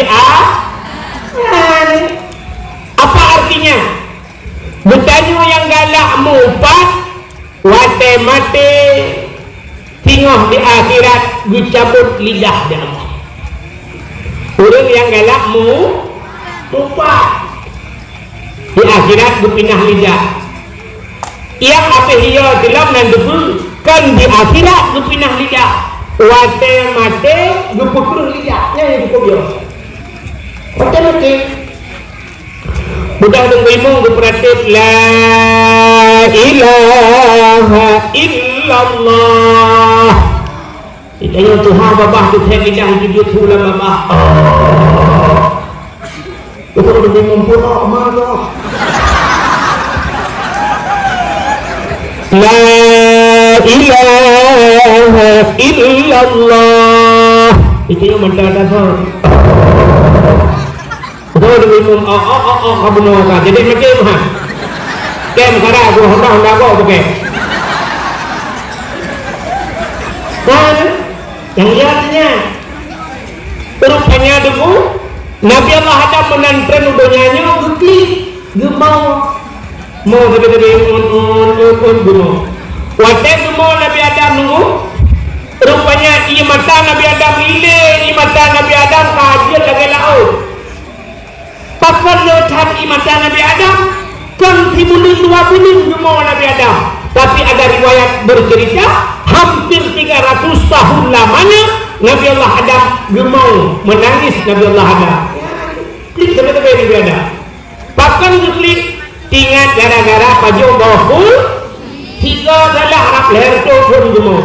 apa artinya bertanya yang galak mumpat wate mati tinggal di akhirat dicabut lidah dia. Orang yang galak lupa di akhirat berpindah lidah. Yang apa dia dalam nanti kan di akhirat berpindah lidah. Wate mate berpukur lidahnya yang cukup dia. Wate mate. Budak tunggu imung berperatif la ilaha illallah. Itu yang Tuhan babah tu saya lidah hidup tu lah babah. Itu lebih mempunyai marah. La ilaha illallah. Itu yang mendadak tuh. Itu lebih kamu nolak. Jadi macam mana? Kem sekarang aku hendak kau pakai. Dan yang lihatnya rupanya dulu Nabi Allah ada menantren udahnya gukli gemau mau tadi gemau waktu gemau Nabi Adam nunggu rupanya iya mata Nabi Adam ile iya mata Nabi Adam kajian lagi laut papan letan iya mata Nabi Adam kan timbulin 2 bulan gemau Nabi Adam tapi ada riwayat bercerita hampir 300 tahun lamanya Nabi Allah Adam gemau menangis Nabi Allah Adam klik teman-teman Nabi Adam bahkan klik ingat gara-gara pajong bawah tiga salah harap leher cocon gemau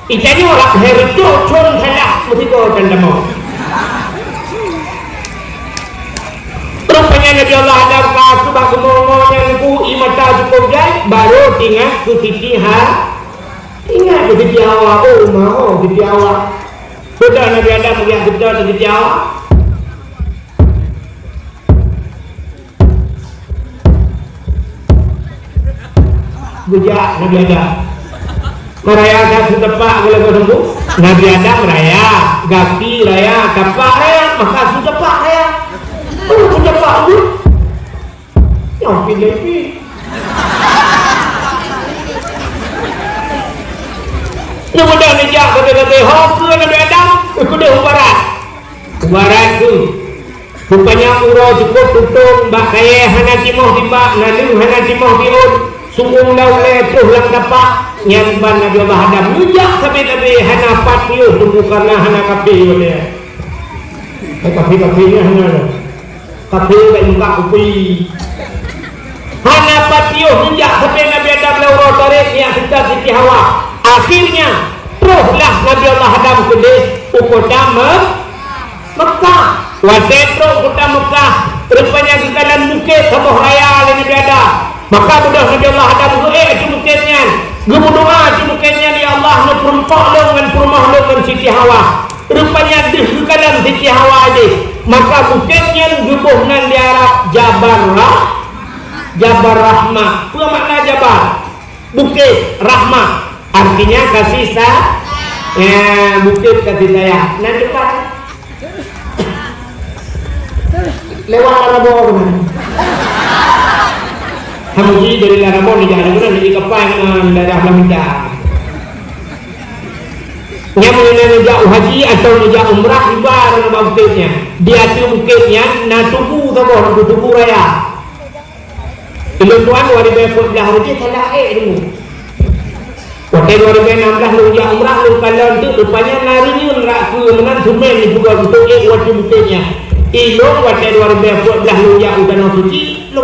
ikannya harap leher cocon salah mesti kau tanda mau rupanya Nabi Allah Adam kasu bak gemau yang ku imata cukup jai baru ingat ku siti ingat ke siti awak mau siti awak sudah Nabi Adam melihat kita di siti awak bujak Nabi Adam merayakan setepak boleh bertemu Nabi Adam raya gaki raya kapak raya maka setepak raya setepak tu yang pilih kemudian nejak kata-kata hoka Nabi Adam kuda ubarat tu rupanya urau cukup tutung bak kaya hana timoh tibak nalu hana timoh tiun sungguh laulai tuh lang dapat nyamban Nabi Allah Adam nejak sampai hana patio tunggu karena hana kapi boleh kapi-kapinya hana kapi kat muka kupi hana patio nejak sampai Nabi Adam laurau tarik yang kita Siti Hawa akhirnya teruslah Nabi Allah Adam ke kota Mekah wasai terus kota Mekah rupanya kekalan bukit sebuah raya oleh Nabi Adam maka sudah Nabi Allah Adam itu bukitnya gemudoa itu bukitnya ya Allah ni perempuan dengan perumah dengan Siti Hawa rupanya di kekalan Siti Hawa ini maka bukitnya gebuhnan di Arab Jabar Rahmah apa makna Jabar bukit Rahmah artinya kasih bukit kasih sayang nah depan lewat Larabon hamuji dari Larabon di jalan mana di Kepan daerah Laminda yang mengenai haji atau nejak umrah ibarat nama bukitnya dia tu bukitnya na tubuh tubuh raya ilmu tuan wari bayar dah haji salah dulu waktu 2016 lu ya umrah lu kalau itu rupanya narinya raku menan sumen di juga betul waktu bukitnya ilmu waktu 2014 lu ya udah no suci lu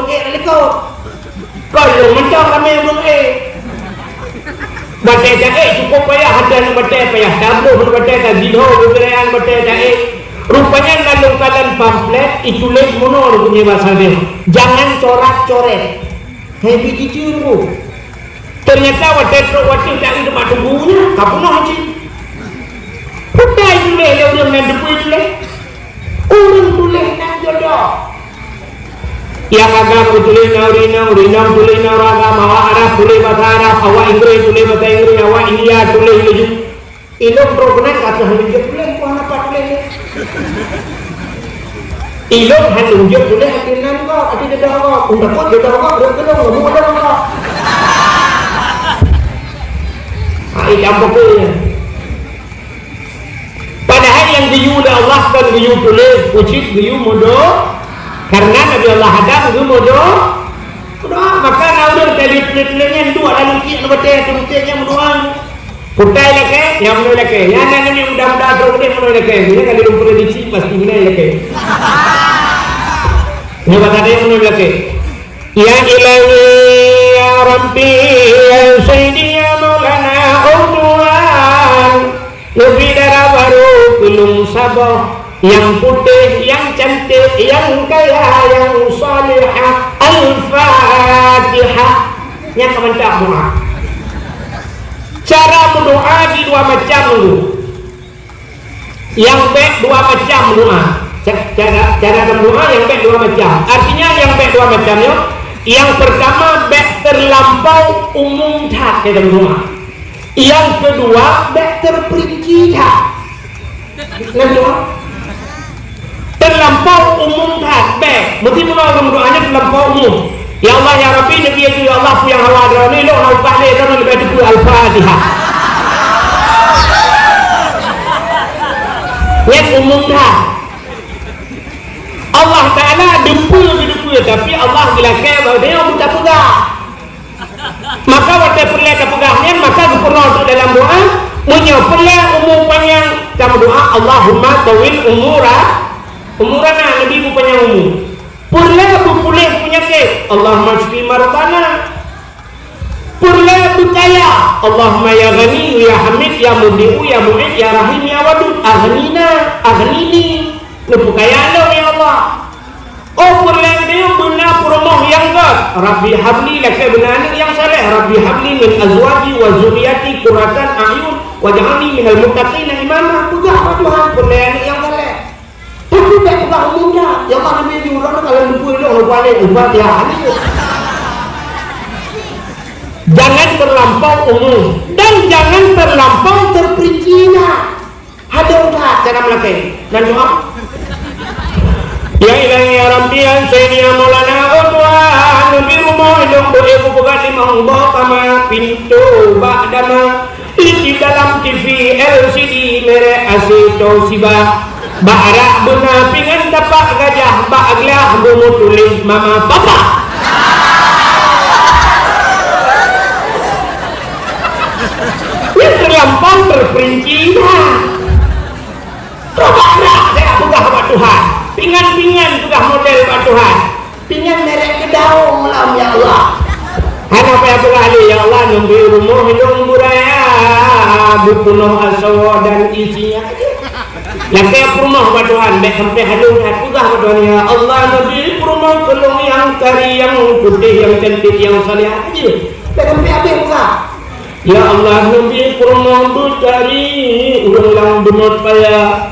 kalau mentang kami belum baca cukup payah ada baca payah tabuh baca tajino beberapa baca rupanya lalu kalian pamflet itu lek mono punya bahasa dia jangan corak-coret kayak begitu ternyata waktu tak itu mak tunggunya kamu nak haji putai itu leh orang nak depu itu leh orang boleh nak jodoh yang agama tulis urinam tulis agama awak Arab tulis bahasa Arab awak Inggeris tulis bahasa Inggeris awak India tulis ilmu ilmu program kata hanya tulis kau apa tulis ilmu hanya tulis hatinan kau hati dedah kau undak kau dedah kau berkedong kamu ada kau padahal yang diyu oleh Allah kan diyu tulis ucit diyu modoh karena Nabi Allah Adam itu modoh maka naudul telit-telitnya dua lalu kian betul-betulnya modohan putai leke yang menurut leke yang ini mudah-mudahan terus menurut leke ini kalau lu prediksi pasti menurut leke ini kata yang menurut leke ya ilahi ya Rabbi ya Sayyidi ya Maulana Tuhan lebih darah baru belum sabar yang putih, yang cantik, yang kaya, yang salihah. Al-Fatihah. Yang kemencak doa. Cara berdoa di dua macam dulu. Yang baik dua macam doa. Cara berdoa yang baik dua macam. Artinya yang baik dua macamnya. Yang pertama baik terlampau umum tak dalam doa. Yang kedua baik terperinci tak. Dalam doa. Terlampau umum tak baik. Mesti orang doanya terlampau umum. Ya Allah ya Rabbi Nabi itu ya Allah yang hawa drone lo hau pahle drone lebih itu Al-Fatihah. Yang umum dah. Allah Taala dempul tapi Allah bila kaya bahawa dia minta pegang. Maka waktu perlu pegangnya maka sempurna untuk dalam doa. Punya perlu umum panjang dalam doa Allahumma tawil umurana lebih panjang umum. Pulih penyakit Allahumma shfi mardana. Pulih berkaya Allahumma ya ghani ya hamid ya mudi'u ya mu'id ya rahim ya wadud. Aghnini kekayaan lo ya Allah. Oh pulih dia benar perumoh yang god. Rabbi habli laka benar yang saleh. Rabbi habli min azwaji wa zuriyati qurratan a'yun waj'alni minal muttaqina imama. Pegang Tuhan pulih yang saleh. Tapi tak pegang umumnya. Ya Allah Nabi diurang kalau lupa itu orang balik Al-Fatihah. Jangan terlampau umum dan jangan terlampau terperincinya. Ada tak cara melakukan dan doa? Ya ilahi ya Rabbi ya Sayyidi ya Maulana Tuhan Nabi rumah hidung boleh buka lima umbah sama pintu ba'dama di dalam TV LCD merek asyik Toshiba Ba'rak benar pingan tapak gajah ba'aglah bumu tulis mama papa. Ini terlampau terperinci. Coba saya buka buat Tuhan. Pingan-pingan juga model buat Tuhan. Pingan merek kedaung lah ya Allah. Hanya apa yang berkali ya Allah nunggu rumah hidung buraya bukunuh asawa dan isinya. Lakai rumah buat Tuhan, baik sampai halung hati juga buat Tuhan ya Allah Nabi rumah kelung yang kari yang putih yang cantik yang salih aja. Baik sampai habis buka. Ya Allah Nabi rumah bercari ulang benut payah.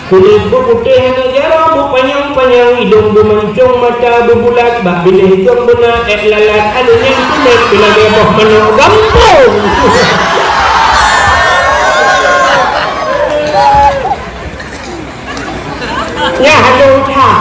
Kulit putih negara bu panjang-panjang hidung bermancung mata berbulat bak bila hidung benar lalat adanya kulit bila dia boh menuk gampung. Ya halo tak.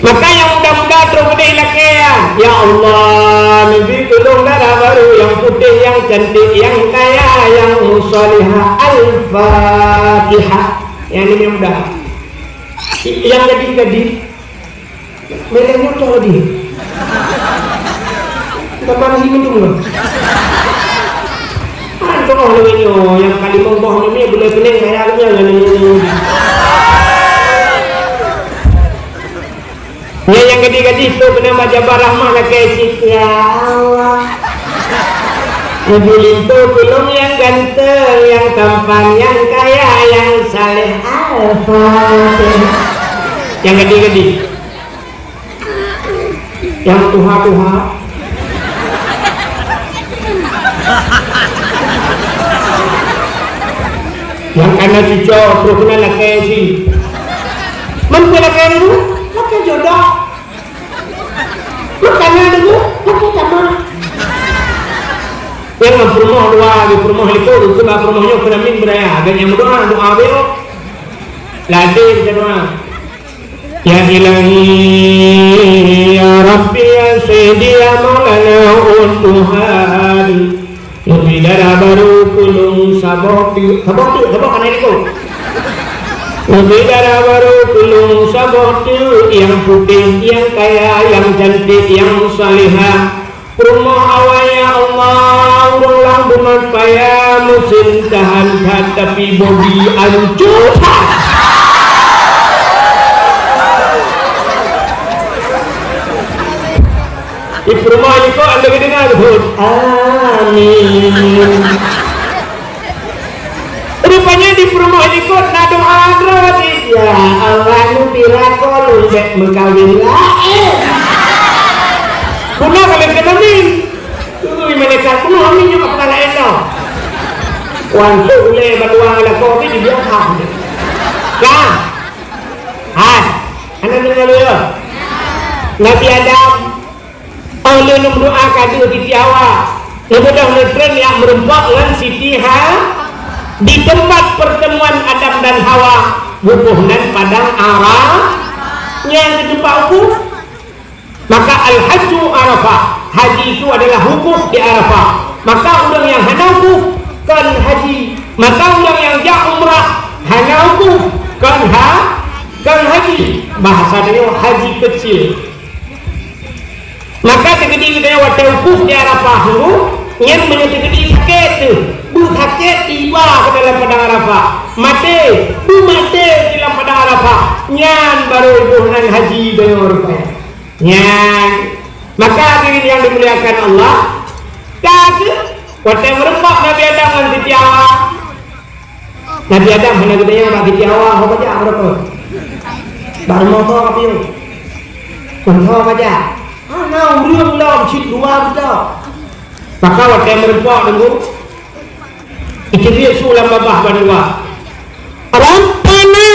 Maka yang muda-muda terus putih lakian. Ya Allah Nabi tolong darah baru yang putih yang cantik yang kaya yang salihah. Al-Fatihah. Yang ini muda. Yang gadis-gadis mereka tahu dia. Kapan sih minum lo? Antum orang ini yang kali mengboh ini boleh pening kayaknya ini. Ya yang gadis-gadis tu kena baca barahmah lah kesik ya Allah. Ibu itu belum yang ganteng, yang tampan, yang kaya, yang saleh. Al-Fatihah. Yang gadis-gadis, yang tuha-tuha. Yang kanan cucuk, terus kena lakai si. Mampu lakai dulu, lakai jodoh. Makanya dulu, lakai tamah. Yang rumah dua, di rumah itu, sebab rumahnya kena min beraya. Dan yang berdoa, doa beliau. Ladin kita doa. Ya ilahi, ya Rabbi, ya Sayyidi, ya Maulana, Tuhan. Nabi darah baru kulung sabok kan itu. Nabi darah baru kulung sabok yang putih, yang kaya, yang cantik, yang salihah. Rumah awalnya Allah ulang bumat payah musim tahan tapi bodi hancur. Di rumah itu anda dengar betul. Amin. Rupanya di rumah itu nak doa Rodit ya Allah nu pirako lu dek mengkawin lain kuno kalian kenamin tuh mereka kuno kami juga pernah eno wantu ule baluang ala kopi di biasa kah hai anak dengar dulu Nabi Adam Allah berdoa kadu di Tiawa mudah-mudahan yang merempak dengan Siti di tempat pertemuan Adam dan Hawa bubuhnan padang arah yang kedua wukuf maka al-hajju arafah haji itu adalah wukuf di Arafah maka orang yang hana wukuf kan haji maka orang yang umrah hana wukuf kan haji bahasanya haji kecil maka tegedi kita waktu wukuf di Arafah itu yang menyegedi sakit tu sakit tiba ke dalam padang Arafah mati di dalam padang Arafah nyan baru hubungan haji bayar nyan maka ini yang dimuliakan Allah kata waktu merempak Nabi Adam dan Siti Hawa Nabi Adam hanya gedenya dengan Siti Hawa apa aja berapa baru mau apa yuk apa aja nah udah belum cik dua betul maka waktu merempak dulu ikut sulam babah banua Rabbana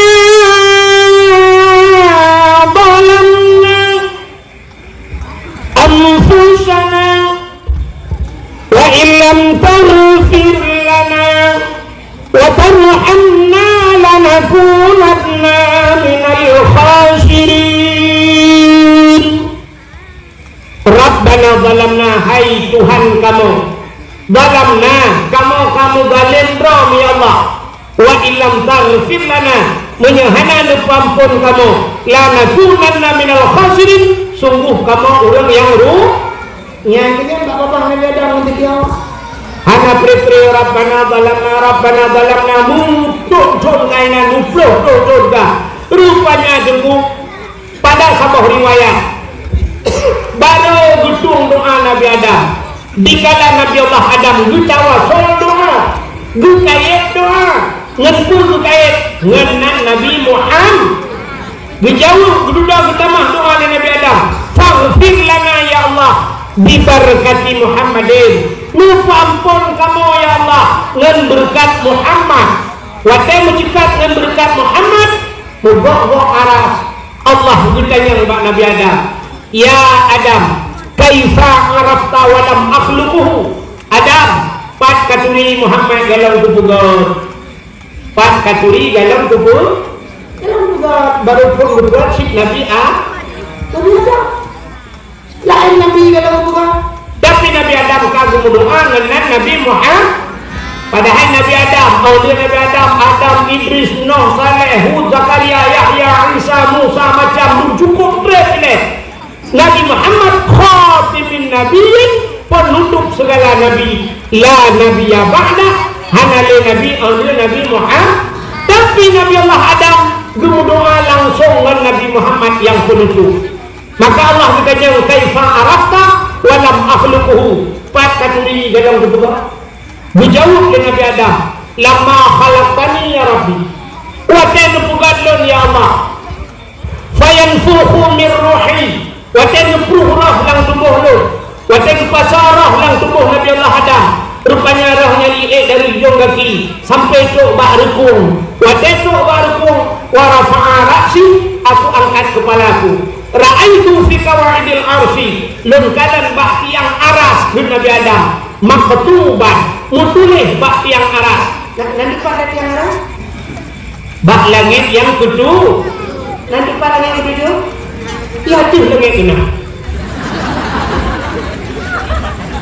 balamna anfusana wa illam taghfir lana wa tarhamna lanakunanna minal khasirin Rabbana balamna hai Tuhan kamu balamna kamu galendrom ya Allah wa illam taghfir lana menyahana ampun kamu lanakunanna minal khasirin sungguh kamu orang yang nyangkanya bapak Nabi Adam untuk dia hana pri Rabbana balamna mutuk ngaina nufloh rupanya dengku pada sabah riwayat baru gedung doa Nabi Adam dikala Nabi Allah Adam gucawa sol doa gukayet doa ngepul gukayet ngenan Nabi Muhammad gejauh geduda getamah doa Nabi Adam faghfir lana ya Allah bibarakati Muhammadin lupa ampun kamu ya Allah ngan berkat Muhammad watai mencekat ngan berkat Muhammad mubok aras Allah gudanya mbak Nabi Adam ya Adam kaifa arafta wa lam akhluquhu Adam pat katuri Muhammad galau kubur pat katuri galau kubur baru pun berbuat si Nabi Nabi Adam lain Nabi galau kubur tapi Nabi Adam kagum berdoa dengan Nabi Muhammad padahal Nabi Adam aulia Nabi Adam Idris Nuh Saleh Hud Zakaria Yahya Isa Musa macam cukup berat ini Nabi Muhammad khatimin nabiyyin penutup segala nabi la nabiyya ba'da hana li nabi aulia Nabi Muhammad tapi Nabi Allah Adam berdoa langsung dengan Nabi Muhammad yang penutup maka Allah berkata kaifa arafta wa lam akhluquhu pat katuri dalam kedua dijawab oleh Nabi Adam lama khalaqtani ya Rabbi wa tanfuqadun ya Allah fayanfukhu min ruhi wa tanfuhu roh lang tubuh lu wa tanfasarah lang tubuh Nabi Allah Adam rupanya rohnya liik dari hujung kaki sampai tok bak rukung wa tok bak rukung wa rafa'a ra'si aku angkat kepalaku ra'aitu fi qawaidil arsy lengkalan bak tiang aras Nabi Adam maktuban mutulih bak tiang aras nanti pada tiang aras bak langit yang kedua nanti pada langit yang kedua ya tuh langit ini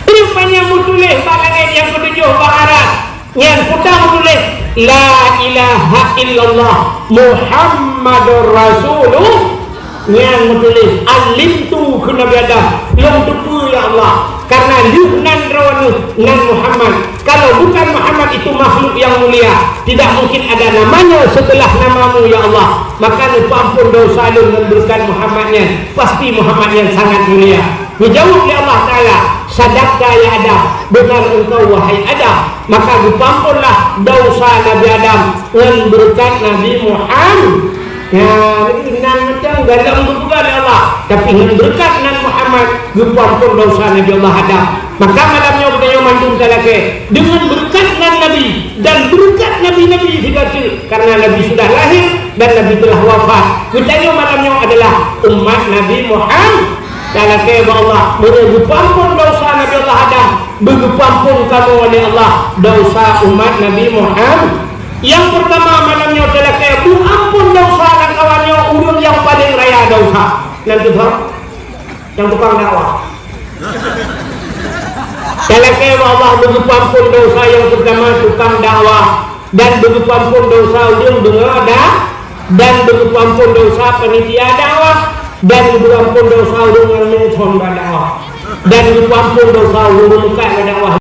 rupanya mutulih bak langit yang kedua bak aras yang putang mutulih la ilaha illallah Muhammadur Rasulullah yang menulis alim tu ke Nabi Adam yang tepu ya Allah karena luhnan rawanu nan Muhammad kalau bukan Muhammad itu makhluk yang mulia tidak mungkin ada namanya setelah namamu ya Allah maka lupa ampun dosa lu memberikan Muhammadnya pasti Muhammad yang sangat mulia dijawab oleh Allah Ta'ala sadaqta ya Adam benar engkau wahai Adam. Maka dipampunlah dosa Nabi Adam dengan berkat Nabi Muhammad. Ya, ini macam galang berbuka oleh Allah, tapi dengan berkat Nabi Muhammad dipampun dosa Nabi Allah Adam. Maka malamnya bertanya mantum talake dengan berkat Nabi dan berkat Nabi-Nabi dikasih karena Nabi sudah lahir dan Nabi telah wafat. Bertanya malamnya adalah umat Nabi Muhammad. Talake Allah dipampun dosa Nabi Allah Adam, dipampun kamu oleh Allah dosa umat Nabi Muhammad. Yang pertama malamnya adalah kayak ampun dosa dan kawannya ulun yang paling raya dosa. Dan kedua yang tukang dakwah. Kalau kayak Allah begitu ampun dosa yang pertama tukang dakwah dan begitu ampun dosa ulun dengar dan begitu ampun dosa panitia dakwah dan begitu ampun dosa ulun yang menghormati dakwah dan begitu ampun dosa ulun muka dakwah.